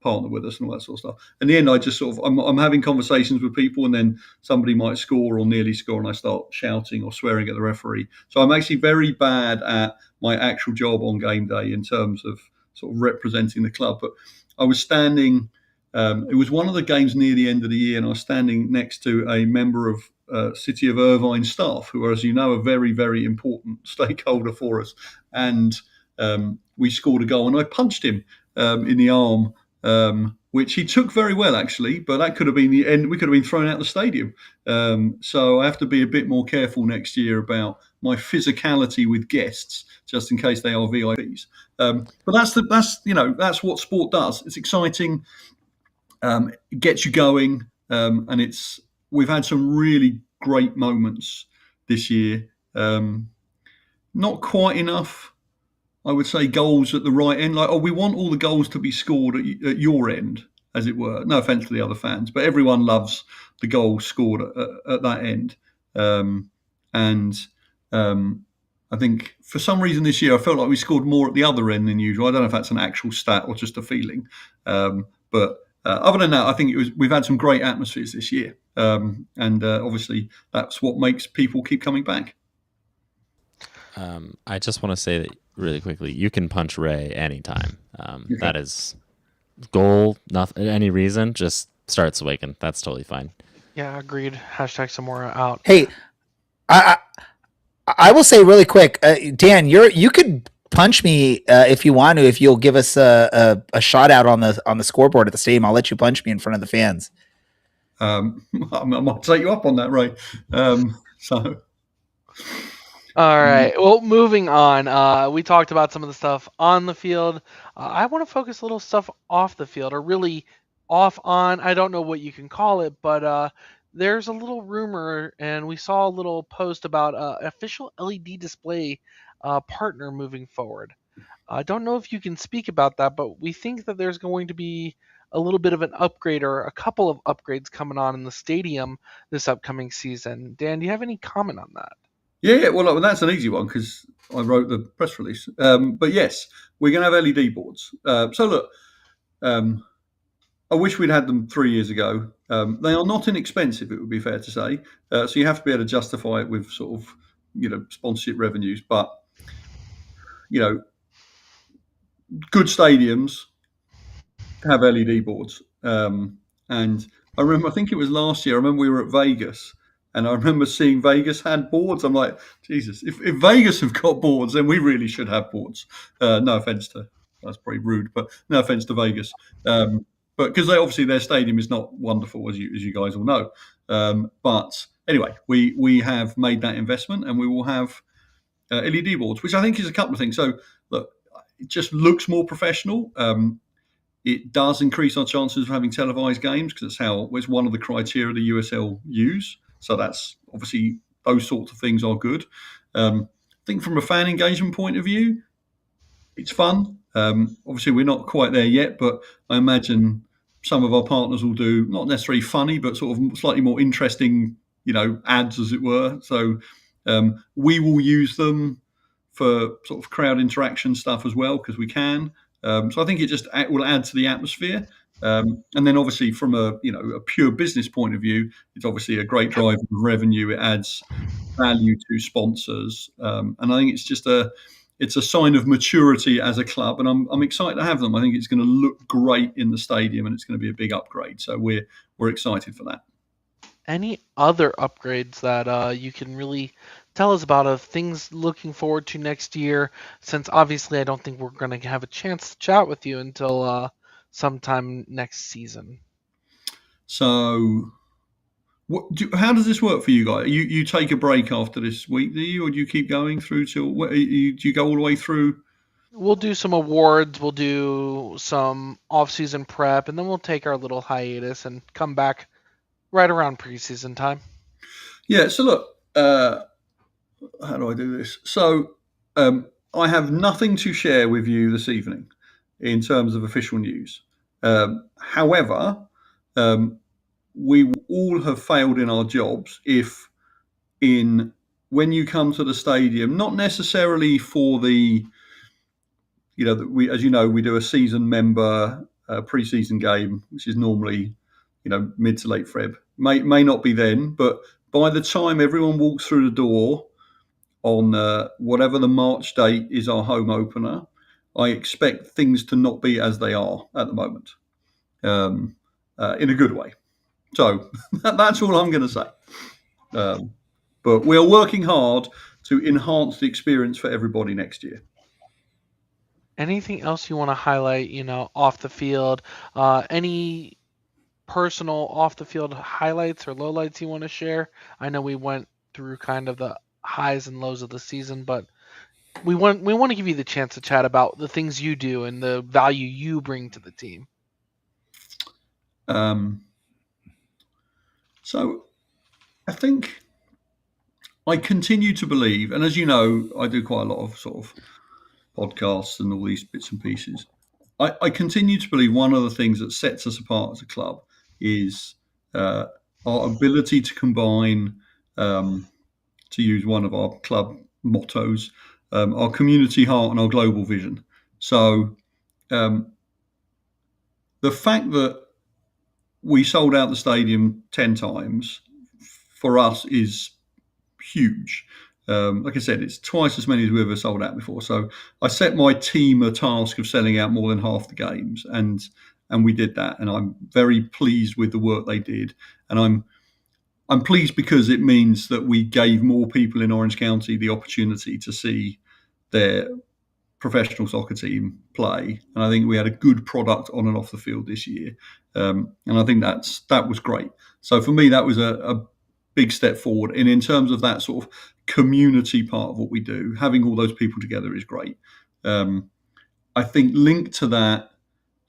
partner with us and all that sort of stuff. In the end, I just sort of I'm having conversations with people, and then somebody might score or nearly score, and I start shouting or swearing at the referee. So I'm actually very bad at my actual job on game day in terms of sort of representing the club. But I was standing. It was one of the games near the end of the year, and I was standing next to a member of City of Irvine staff, who are, as you know, a very, very important stakeholder for us. And we scored a goal, and I punched him in the arm, which he took very well, actually. But that could have been the end. We could have been thrown out of the stadium. So I have to be a bit more careful next year about my physicality with guests, just in case they are VIPs. But that's what sport does. It's exciting. It gets you going, and we've had some really great moments this year. Not quite enough, I would say, goals at the right end. We want all the goals to be scored at your end, as it were. No offence to the other fans, but everyone loves the goals scored at that end. I think for some reason this year I felt like we scored more at the other end than usual. I don't know if that's an actual stat or just a feeling, but. Other than that, I think we've had some great atmospheres this year, and obviously that's what makes people keep coming back. I just want to say that really quickly, you can punch Ray anytime. Okay. That is goal, nothing, any reason, just starts awaken. That's totally fine. Yeah, agreed. Hashtag Samora out. Hey, I will say really quick, Dan, you could punch me if you want to. If you'll give us a shot out on the scoreboard at the stadium, I'll let you punch me in front of the fans. I might take you up on that, Ray. All right. Well, moving on. We talked about some of the stuff on the field. I want to focus a little stuff off the field, or really off on. I don't know what you can call it, but there's a little rumor, and we saw a little post about official LED display partner moving forward. I don't know if you can speak about that, but we think that there's going to be a little bit of an upgrade or a couple of upgrades coming on in the stadium this upcoming season. Dan, do you have any comment on that? Yeah. Well, that's an easy one because I wrote the press release. But yes, we're going to have LED boards. So look, I wish we'd had them 3 years ago. They are not inexpensive, it would be fair to say. So you have to be able to justify it with sort of, sponsorship revenues. But good stadiums have LED boards, and And I think it was last year, I remember we were at Vegas, and I remember seeing Vegas had boards. I'm like, Jesus, if Vegas have got boards, then we really should have boards. No offense to, that's pretty rude, but no offense to Vegas. But because obviously their stadium is not wonderful, as you guys all know. But anyway, we have made that investment, and we will have LED boards, which I think is a couple of things. So look, it just looks more professional. It does increase our chances of having televised games because it's one of the criteria the USL use. So that's obviously those sorts of things are good. I think from a fan engagement point of view, it's fun. Obviously, we're not quite there yet, but I imagine some of our partners will do not necessarily funny, but sort of slightly more interesting, ads, as it were. So we will use them for sort of crowd interaction stuff as well because we can. So I think it just will add to the atmosphere. And then obviously from a pure business point of view, it's obviously a great driver of revenue. It adds value to sponsors. And I think it's a sign of maturity as a club. And I'm excited to have them. I think it's going to look great in the stadium and it's going to be a big upgrade. So we're excited for that. Any other upgrades that you can really tell us about of things looking forward to next year? Since obviously I don't think we're going to have a chance to chat with you until sometime next season. So how does this work for you guys? You take a break after this week, do you? Or do you keep going through till, do you go all the way through? We'll do some awards, we'll do some off-season prep, and then we'll take our little hiatus and come back right around preseason time. Yeah, so look, how do I do this? So I have nothing to share with you this evening in terms of official news. However, we will all have failed in our jobs if when you come to the stadium, not necessarily for the, as you know, we do a season member pre-season game, which is normally, mid to late Feb. May not be then, but by the time everyone walks through the door on whatever the March date is our home opener, I expect things to not be as they are at the moment, in a good way. So that's all I'm going to say. But we are working hard to enhance the experience for everybody next year. Anything else you want to highlight, off the field? Any personal off the field highlights or lowlights you want to share? I know we went through kind of the highs and lows of the season, but we want to give you the chance to chat about the things you do and the value you bring to the team. So I think I continue to believe, and as you know, I do quite a lot of sort of podcasts and all these bits and pieces. I continue to believe one of the things that sets us apart as a club is our ability to combine, to use one of our club mottos, our community heart and our global vision. So the fact that we sold out the stadium 10 times for us is huge. Like I said, it's twice as many as we've ever sold out before. So I set my team a task of selling out more than half the games, and we did that. And I'm very pleased with the work they did. And I'm pleased because it means that we gave more people in Orange County the opportunity to see their professional soccer team play. And I think we had a good product on and off the field this year. And I think that was great. So for me, that was a big step forward. And in terms of that sort of community part of what we do, having all those people together is great. I think linked to that,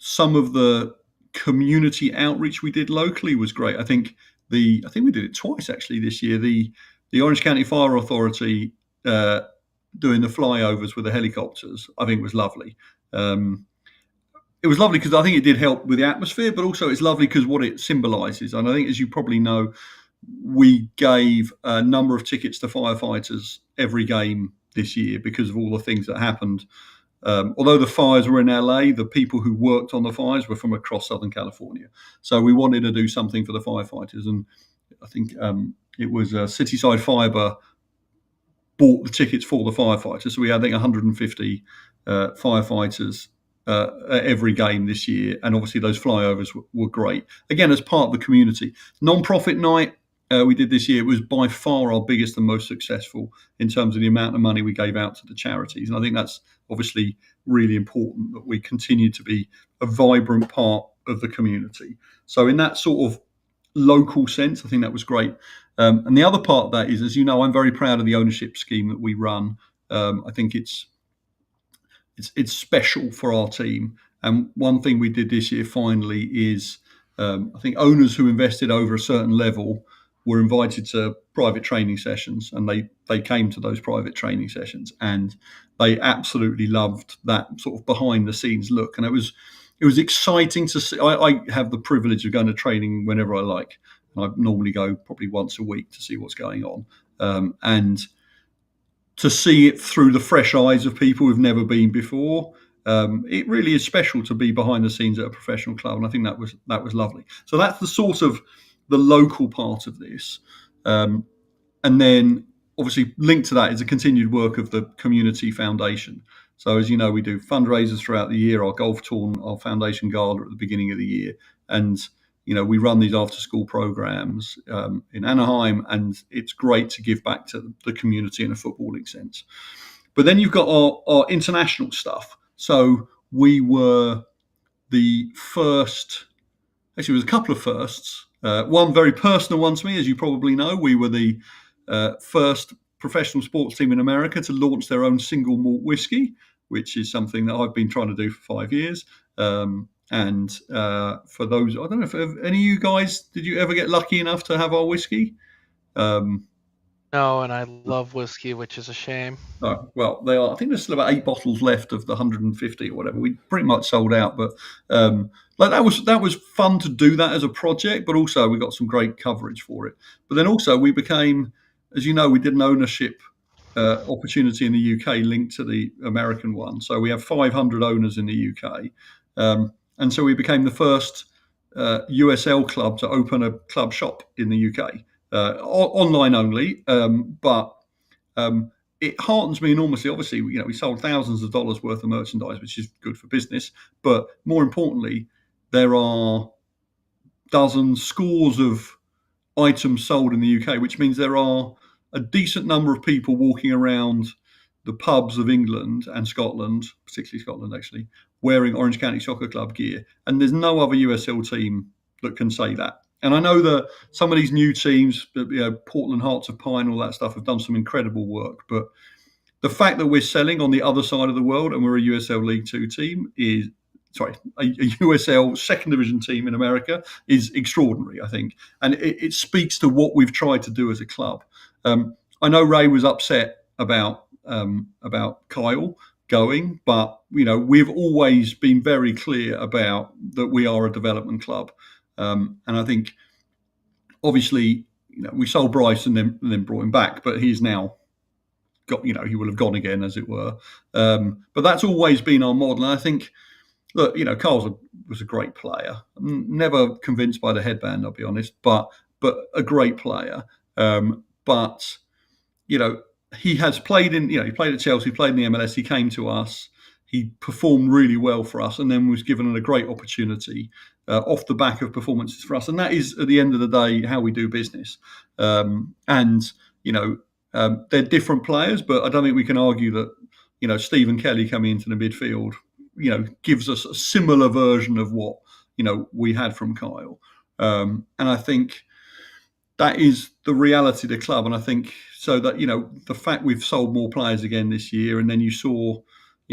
some of the community outreach we did locally was great. I think we did it twice actually this year. The Orange County Fire Authority doing the flyovers with the helicopters, I think was lovely. It was lovely because I think it did help with the atmosphere, but also it's lovely because what it symbolises. And I think, as you probably know, we gave a number of tickets to firefighters every game this year because of all the things that happened. Although the fires were in LA, the people who worked on the fires were from across Southern California. So we wanted to do something for the firefighters. And I think it was Cityside Fibre bought the tickets for the firefighters. So we had, I think, 150 firefighters at every game this year, and obviously those flyovers were great. Again, as part of the community. Non-profit night we did this year, it was by far our biggest and most successful in terms of the amount of money we gave out to the charities. And I think that's obviously really important that we continue to be a vibrant part of the community. So in that sort of local sense, I think that was great. And the other part of that is, as you know, I'm very proud of the ownership scheme that we run. I think it's special for our team. And one thing we did this year finally is I think owners who invested over a certain level were invited to private training sessions, and they came to those private training sessions, and they absolutely loved that sort of behind the scenes look. And it was exciting to see. I have the privilege of going to training whenever I like. I normally go probably once a week to see what's going on, and to see it through the fresh eyes of people who've never been before. It really is special to be behind the scenes at a professional club, and I think that was lovely. So that's the sort of the local part of this, and then obviously linked to that is the continued work of the community foundation. So as you know, we do fundraisers throughout the year, our golf tour, our foundation gala at the beginning of the year, and we run these after-school programs in Anaheim, and it's great to give back to the community in a footballing sense. But then you've got our international stuff. So we were the first, actually, it was a couple of firsts. One very personal one to me, as you probably know. We were the first professional sports team in America to launch their own single malt whiskey, which is something that I've been trying to do for 5 years. And for those, I don't know if any of you guys, did you ever get lucky enough to have our whiskey? No, and I love whiskey, which is a shame. Oh, well, they are. I think there's still about 8 bottles left of the 150 or whatever. We pretty much sold out, but that was fun to do that as a project. But also we got some great coverage for it. But then also we became, as you know, we did an ownership opportunity in the UK linked to the American one. So we have 500 owners in the UK, and so we became the first USL club to open a club shop in the UK. Online only, but it heartens me enormously. Obviously, we sold thousands of dollars worth of merchandise, which is good for business. But more importantly, there are dozens, scores of items sold in the UK, which means there are a decent number of people walking around the pubs of England and Scotland, particularly Scotland, actually, wearing Orange County Soccer Club gear. And there's no other USL team that can say that. And I know that some of these new teams, Portland Hearts of Pine, all that stuff, have done some incredible work. But the fact that we're selling on the other side of the world and we're a USL League Two team a USL second division team in America is extraordinary, I think. And it speaks to what we've tried to do as a club. I know Ray was upset about Kyle going, but we've always been very clear about that we are a development club. And I think, obviously, we sold Bryce and then brought him back, but he's now got, he will have gone again, as it were. But that's always been our model. And I think, look, Carl was a great player. I'm never convinced by the headband, I'll be honest, but a great player. But he has played he played at Chelsea, played in the MLS. He came to us. He performed really well for us, and then was given a great opportunity off the back of performances for us. And that is, at the end of the day, how we do business. They're different players, but I don't think we can argue that Stephen Kelly coming into the midfield gives us a similar version of what we had from Kyle. And I think that is the reality of the club. And I think so that the fact we've sold more players again this year, and then you saw.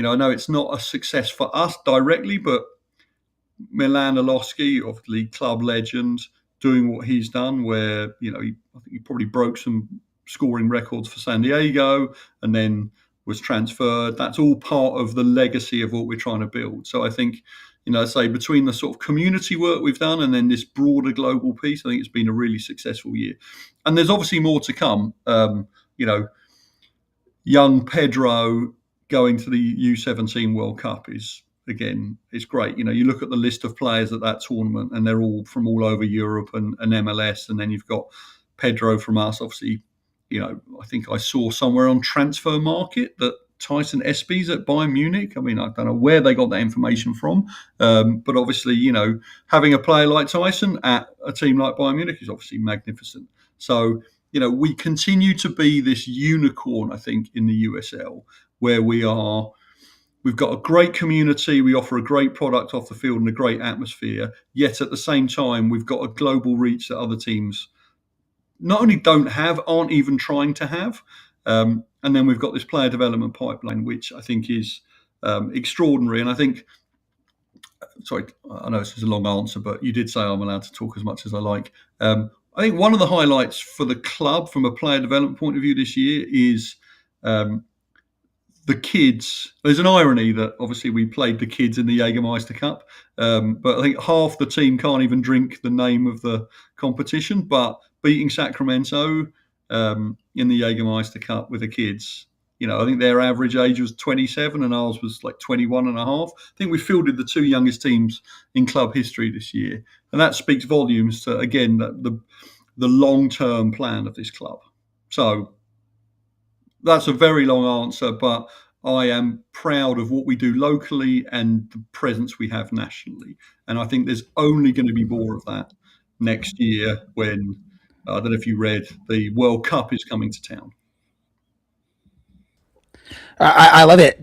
I know it's not a success for us directly, but Milan Alowski, obviously club legend, doing what he's done, where I think he probably broke some scoring records for San Diego, and then was transferred. That's all part of the legacy of what we're trying to build. So I think, between the sort of community work we've done and then this broader global piece, I think it's been a really successful year. And there's obviously more to come. Young Pedro going to the U17 World Cup is great. You look at the list of players at that tournament, and they're all from all over Europe and MLS. And then you've got Pedro from us. Obviously, I think I saw somewhere on Transfer Market that Tyson Espies at Bayern Munich. I mean, I don't know where they got that information from, but obviously, having a player like Tyson at a team like Bayern Munich is obviously magnificent. So, we continue to be this unicorn, I think, in the USL, where we've got a great community, we offer a great product off the field and a great atmosphere, yet at the same time, we've got a global reach that other teams not only don't have, aren't even trying to have. And then we've got this player development pipeline, which I think is extraordinary. And I think, sorry, I know this is a long answer, but you did say I'm allowed to talk as much as I like. I think one of the highlights for the club from a player development point of view this year is the kids. There's an irony that obviously we played the kids in the Jägermeister Cup, but I think half the team can't even drink the name of the competition. But beating Sacramento in the Jägermeister Cup with the kids, I think their average age was 27 and ours was like 21 and a half. I think we fielded the two youngest teams in club history this year. And that speaks volumes to, again, the long-term plan of this club. So that's a very long answer, but I am proud of what we do locally and the presence we have nationally. And I think there's only going to be more of that next year when, I don't know if you read, the World Cup is coming to town. I love it.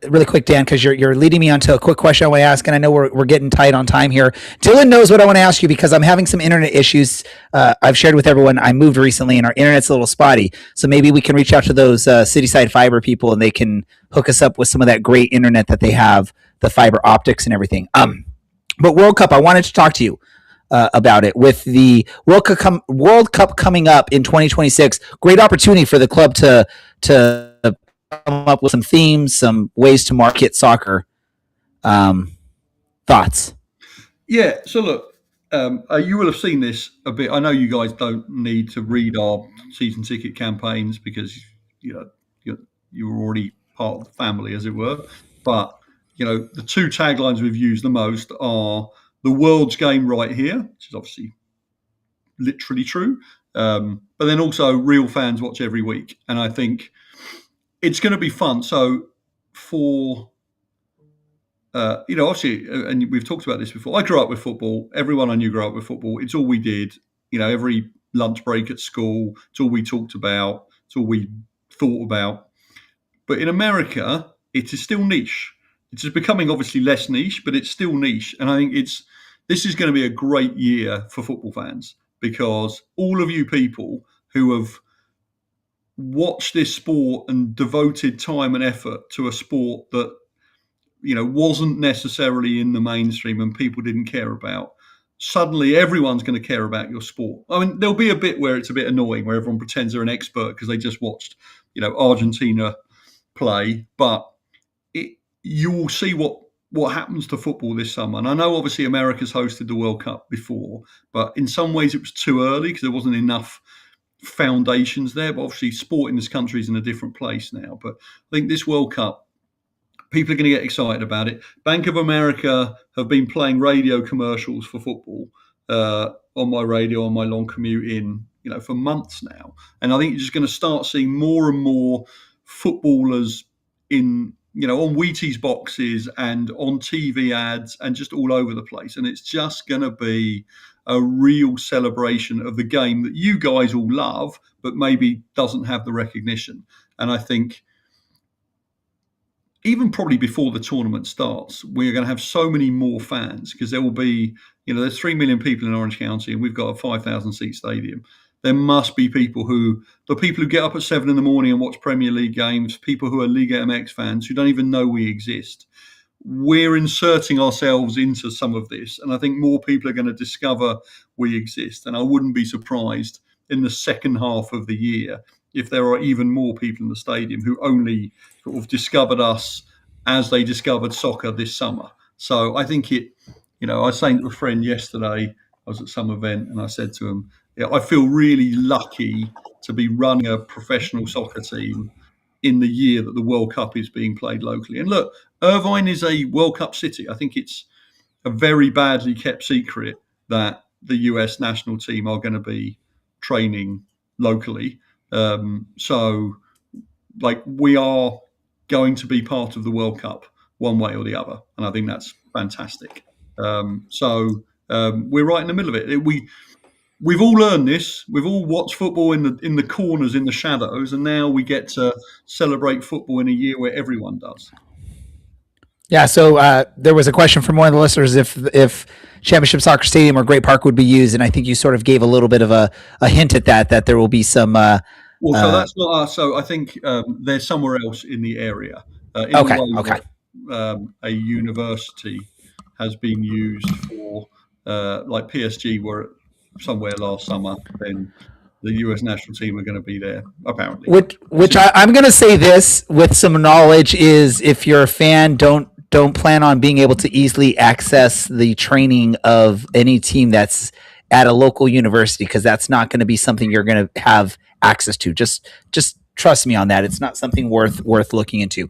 Really quick, Dan, because you're leading me onto a quick question I want to ask, and I know we're getting tight on time here. Dylan knows what I want to ask you because I'm having some internet issues. I've shared with everyone I moved recently, and our internet's a little spotty. So maybe we can reach out to those Cityside Fiber people, and they can hook us up with some of that great internet that they have, the fiber optics and everything. But World Cup, I wanted to talk to you about it. With the World Cup coming up in 2026, great opportunity for the club to come up with some themes, some ways to market soccer. Thoughts? Yeah. So look, you will have seen this a bit. I know you guys don't need to read our season ticket campaigns because you're already part of the family, as it were. But the two taglines we've used the most are the world's game right here, which is obviously literally true. But then also real fans watch every week, and I think it's going to be fun. So for, obviously, and we've talked about this before, I grew up with football. Everyone I knew grew up with football. It's all we did. Every lunch break at school, it's all we talked about. It's all we thought about. But in America, it is still niche. It's just becoming obviously less niche, but it's still niche. And I think this is going to be a great year for football fans because all of you people who have watched this sport and devoted time and effort to a sport that wasn't necessarily in the mainstream and people didn't care about, suddenly everyone's going to care about your sport. I mean, there'll be a bit where it's a bit annoying where everyone pretends they're an expert because they just watched Argentina play, but you will see what happens to football this summer. And I know obviously America's hosted the World Cup before, but in some ways it was too early because there wasn't enough foundations there. But obviously sport in this country is in a different place now. But I think this World Cup, people are going to get excited about it. Bank of America have been playing radio commercials for football on my radio on my long commute in, for months now. And I think you're just going to start seeing more and more footballers in, on Wheaties boxes and on TV ads and just all over the place. And it's just going to be a real celebration of the game that you guys all love, but maybe doesn't have the recognition. And I think even probably before the tournament starts, we're going to have so many more fans because there will be, there's 3 million people in Orange County and we've got a 5,000 seat stadium. There must be the people who get up at 7 a.m. and watch Premier League games, people who are Liga MX fans who don't even know we exist. We're inserting ourselves into some of this, and I think more people are going to discover we exist. And I wouldn't be surprised in the second half of the year if there are even more people in the stadium who only sort of discovered us as they discovered soccer this summer. So I think I was saying to a friend yesterday, I was at some event, and I said to him, I feel really lucky to be running a professional soccer team in the year that the World Cup is being played locally. And look, Irvine is a World Cup city. I think it's a very badly kept secret that the US national team are going to be training locally. So we are going to be part of the World Cup one way or the other, and I think that's fantastic. So we're right in the middle of it. We've all learned this. We've all watched football in the corners, in the shadows, and now we get to celebrate football in a year where everyone does. Yeah, so there was a question from one of the listeners if Championship Soccer Stadium or Great Park would be used, and I think you sort of gave a little bit of a hint at that there will be some. So that's not us. So I think there's somewhere else in the area. Okay. A university has been used for, like PSG were somewhere last summer, then the US national team are going to be there, apparently. Which I'm going to say this with some knowledge is, if you're a fan, don't plan on being able to easily access the training of any team that's at a local university, because that's not going to be something you're going to have access to. Just trust me on that. It's not something worth looking into.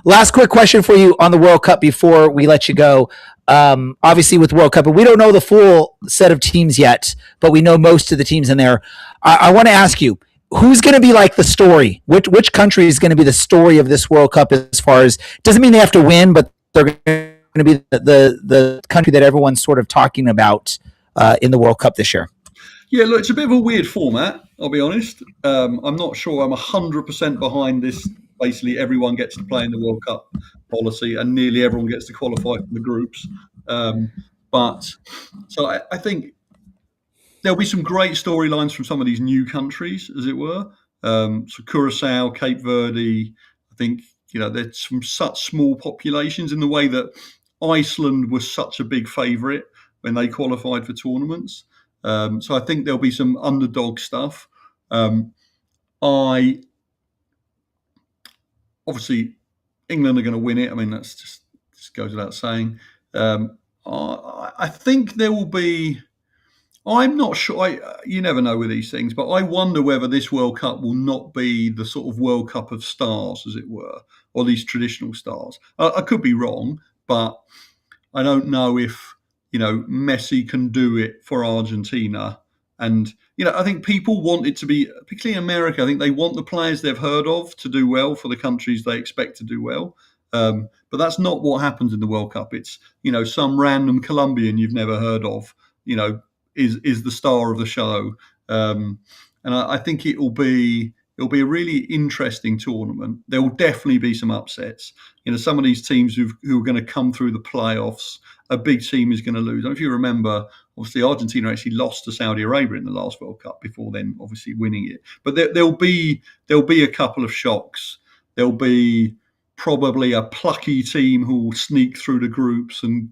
Last quick question for you on the World Cup before we let you go. Obviously with World Cup, but we don't know the full set of teams yet, but we know most of the teams in there. I want to ask you, who's going to be like the story? Which country is going to be the story of this World Cup, as far as, doesn't mean they have to win, but they're going to be the country that everyone's sort of talking about in the World Cup this year? Yeah, look, it's a bit of a weird format, I'll be honest. I'm not sure I'm 100% behind this. Basically, everyone gets to play in the World Cup policy, and nearly everyone gets to qualify for the groups. But I think there'll be some great storylines from some of these new countries, as it were. So Curacao, Cape Verde, I think, there's from such small populations, in the way that Iceland was such a big favourite when they qualified for tournaments. So I think there'll be some underdog stuff. Obviously, England are going to win it. I mean, that's just goes without saying. I think there will be. I'm not sure. You never know with these things, but I wonder whether this World Cup will not be the sort of World Cup of stars, as it were, or these traditional stars. I could be wrong, but I don't know if Messi can do it for Argentina. And I think people want it to be, particularly in America, I think they want the players they've heard of to do well for the countries they expect to do well. But that's not what happens in the World Cup. It's some random Colombian you've never heard of, is the star of the show. And I think it'll be a really interesting tournament. There will definitely be some upsets. Some of these teams who are going to come through the playoffs, a big team is going to lose. I don't know if you remember, obviously Argentina actually lost to Saudi Arabia in the last World Cup before then obviously winning it. But there'll be a couple of shocks. There'll be probably a plucky team who will sneak through the groups and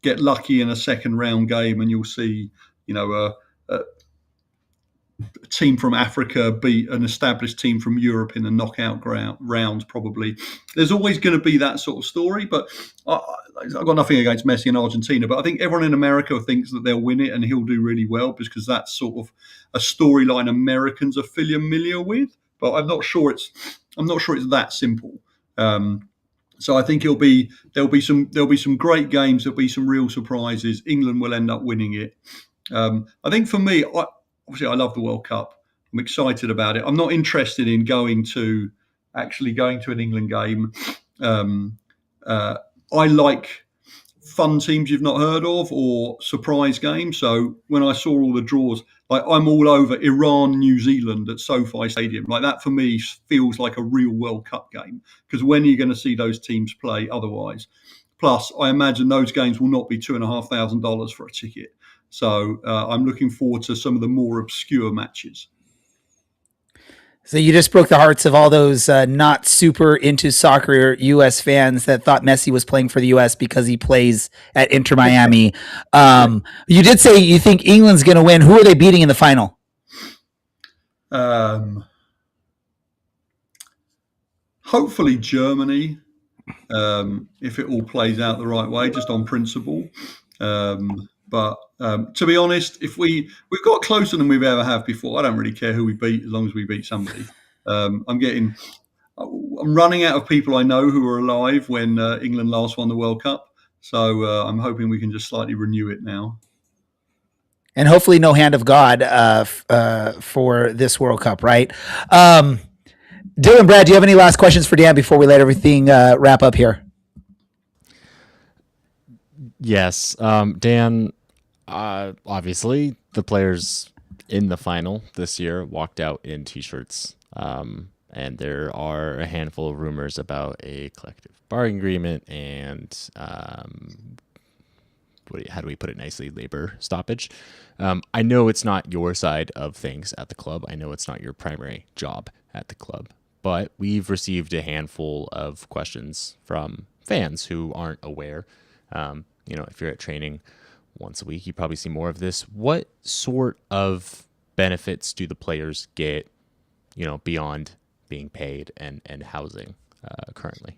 get lucky in a second round game, and you'll see a team from Africa beat an established team from Europe in the knockout round. Probably there's always going to be that sort of story, but I've got nothing against Messi and Argentina, but I think everyone in America thinks that they'll win it and he'll do really well, because that's sort of a storyline Americans are familiar with. But I'm not sure it's that simple. So I think there'll be some great games. There'll be some real surprises. England will end up winning it. I think for me, obviously I love the World Cup. I'm excited about it. I'm not interested in going to an England game. I like fun teams you've not heard of, or surprise games. So when I saw all the draws, like, I'm all over Iran, New Zealand at SoFi Stadium. Like, that for me feels like a real World Cup game, because when are you going to see those teams play otherwise? Plus, I imagine those games will not be $2,500 for a ticket. So I'm looking forward to some of the more obscure matches. So you just broke the hearts of all those not super into soccer U.S. fans that thought Messi was playing for the U.S. because he plays at Inter Miami. You did say you think England's going to win. Who are they beating in the final? Hopefully Germany, if it all plays out the right way, just on principle. But to be honest, if we've got closer than we've ever have before, I don't really care who we beat as long as we beat somebody. I'm running out of people I know who were alive when England last won the World Cup. So I'm hoping we can just slightly renew it now. And hopefully no hand of God for this World Cup, right? Dylan, Brad, do you have any last questions for Dan before we let everything wrap up here? Yes. Dan, obviously, the players in the final this year walked out in T-shirts. And there are a handful of rumors about a collective bargaining agreement and how do we put it nicely, labor stoppage. I know it's not your side of things at the club. I know it's not your primary job at the club. But we've received a handful of questions from fans who aren't aware. If you're at training once a week, you probably see more of this. What sort of benefits do the players get, beyond being paid and housing currently?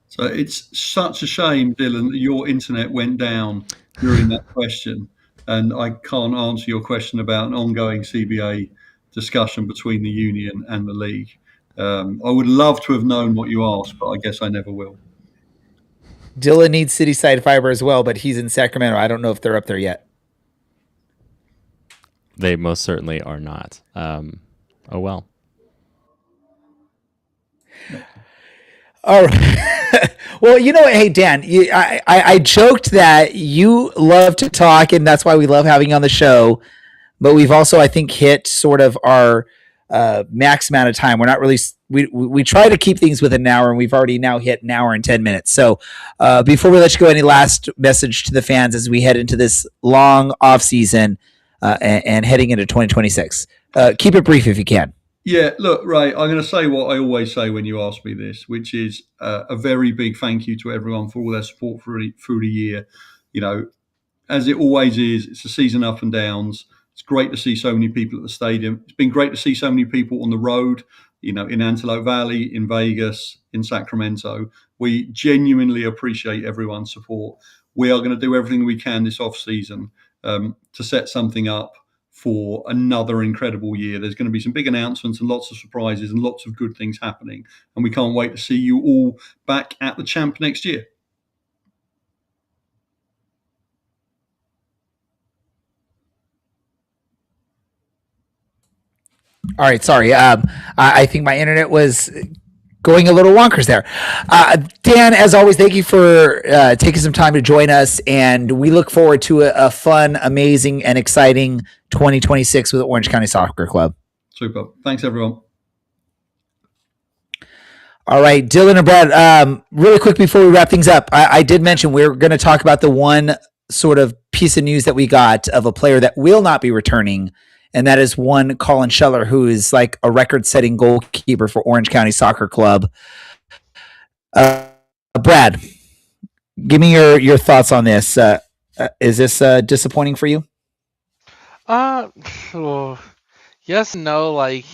So it's such a shame, Dylan, that your internet went down during that question, and I can't answer your question about an ongoing CBA discussion between the union and the league. I would love to have known what you asked, but I guess I never will. Dylan needs city side fiber as well, but he's in Sacramento. I don't know if they're up there yet. They most certainly are not. Oh, well. All right. Well, hey, Dan, I joked that you love to talk, and that's why we love having you on the show. But we've also, I think, hit sort of our max amount of time. We're not really we try to keep things within an hour, and we've already now hit an hour and 10 minutes. So before we let you go, any last message to the fans as we head into this long off season and heading into 2026? Keep it brief if you can. Yeah, look, Ray, I'm going to say what I always say when you ask me this, which is a very big thank you to everyone for all their support through the year. As it always is, it's a season up and downs. It's great to see so many people at the stadium. It's been great to see so many people on the road, in Antelope Valley, in Vegas, in Sacramento. We genuinely appreciate everyone's support. We are going to do everything we can this off season to set something up for another incredible year. There's going to be some big announcements and lots of surprises and lots of good things happening. And we can't wait to see you all back at the Champ next year. All right, sorry. I think my internet was going a little wonkers there. Dan, as always, thank you for taking some time to join us, and we look forward to a fun, amazing, and exciting 2026 with Orange County Soccer Club. Super. Thanks, everyone. All right, Dylan and Brad, really quick before we wrap things up, I did mention we're going to talk about the one sort of piece of news that we got of a player that will not be returning, and that is one Colin Scheller, who is like a record-setting goalkeeper for Orange County Soccer Club. Brad, give me your thoughts on this. Is this disappointing for you? Well, yes and no. Like,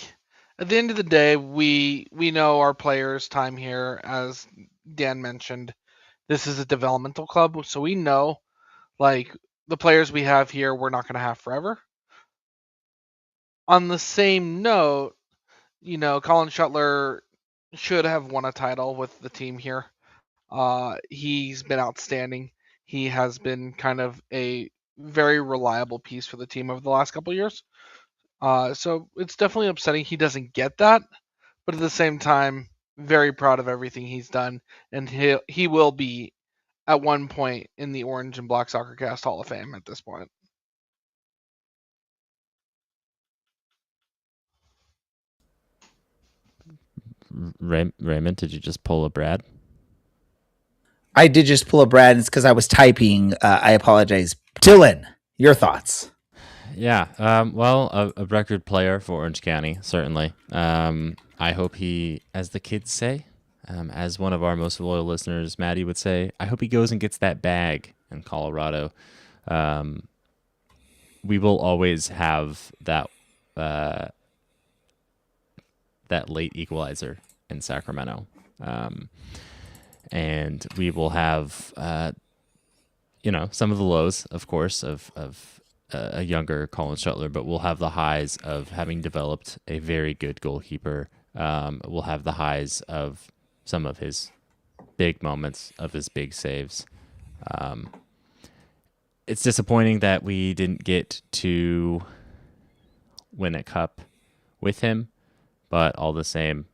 at the end of the day, we know our players' time here. As Dan mentioned, this is a developmental club, so we know, like, the players we have here, we're not going to have forever. On the same note, Colin Shuttler should have won a title with the team here. He's been outstanding. He has been kind of a very reliable piece for the team over the last couple of years. So it's definitely upsetting he doesn't get that, but at the same time, very proud of everything he's done, and he will be at one point in the Orange and Black Soccer Cast Hall of Fame at this point. Raymond, did you just pull a Brad? I did just pull a Brad, and it's because I was typing. I apologize. Dylan, your thoughts? Yeah, well, a record player for Orange County, certainly. I hope he, as the kids say, as one of our most loyal listeners, Maddie would say, I hope he goes and gets that bag in Colorado. We will always have that late equalizer in Sacramento. And we will have, some of the lows, of course, of a younger Colin Shuttler, but we'll have the highs of having developed a very good goalkeeper. We'll have the highs of some of his big moments, of his big saves. It's disappointing that we didn't get to win a cup with him, but all the same,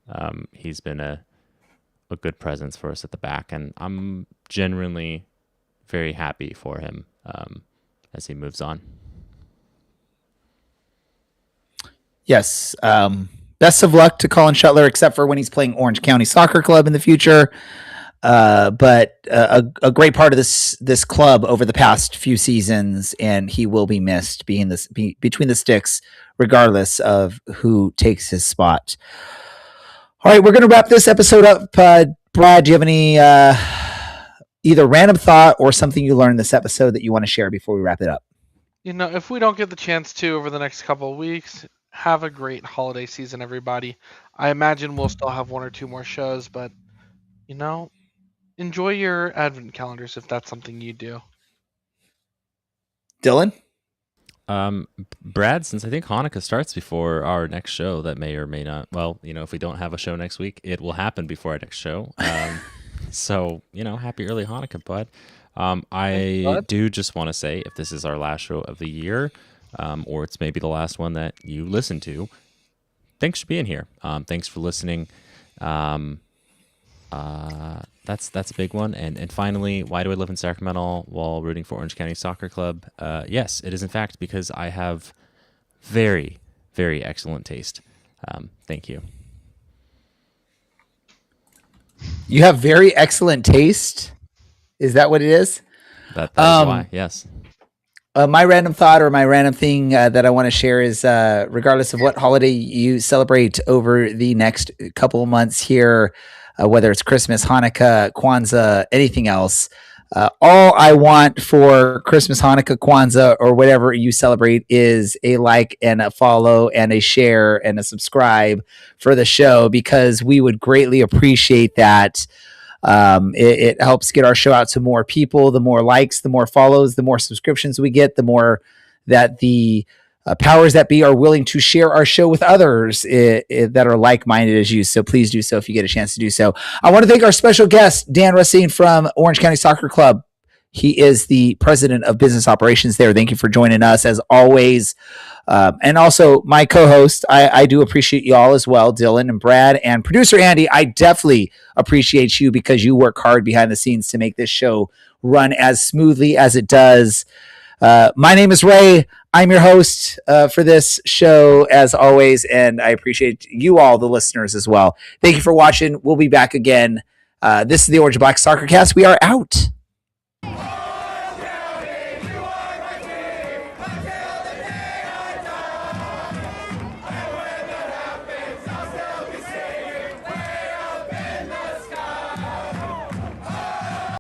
he's been a good presence for us at the back, and I'm genuinely very happy for him as he moves on. Yes. Best of luck to Colin Shuttler, except for when he's playing Orange County Soccer Club in the future. But a great part of this club over the past few seasons, and he will be missed being between the sticks, regardless of who takes his spot. All right, we're going to wrap this episode up. Brad, do you have any either random thought or something you learned this episode that you want to share before we wrap it up? If we don't get the chance to over the next couple of weeks, have a great holiday season, everybody. I imagine we'll still have one or two more shows, but, enjoy your advent calendars if that's something you do. Dylan? Brad, since I think Hanukkah starts before our next show, that may or may not, well, if we don't have a show next week, it will happen before our next show. So, happy early Hanukkah, bud. I do just want to say, if this is our last show of the year, or it's maybe the last one that you listen to, thanks for being here. Thanks for listening. That's a big one. And finally, why do I live in Sacramento while rooting for Orange County Soccer Club? Yes, it is in fact because I have very, very excellent taste. Thank you. You have very excellent taste? Is that what it is? That is why, yes. My random thought or my random thing that I want to share is regardless of what holiday you celebrate over the next couple of months here, whether it's Christmas, Hanukkah, Kwanzaa, anything else, all I want for Christmas, Hanukkah, Kwanzaa, or whatever you celebrate is a like and a follow and a share and a subscribe for the show, because we would greatly appreciate that. It helps get our show out to more people. The more likes, the more follows, the more subscriptions we get, the more that the powers that be are willing to share our show with others that are like-minded as you. So please do so if you get a chance to do so. I want to thank our special guest, Dan Rutstein from Orange County Soccer Club. He is the president of business operations there. Thank you for joining us as always. And also my co-host, I do appreciate you all as well, Dylan and Brad, and producer Andy. I definitely appreciate you because you work hard behind the scenes to make this show run as smoothly as it does. My name is Ray. I'm your host for this show as always, and I appreciate you all, the listeners, as well. Thank you for watching. We'll be back again. This is the Orange and Black Soccer Cast. We are out.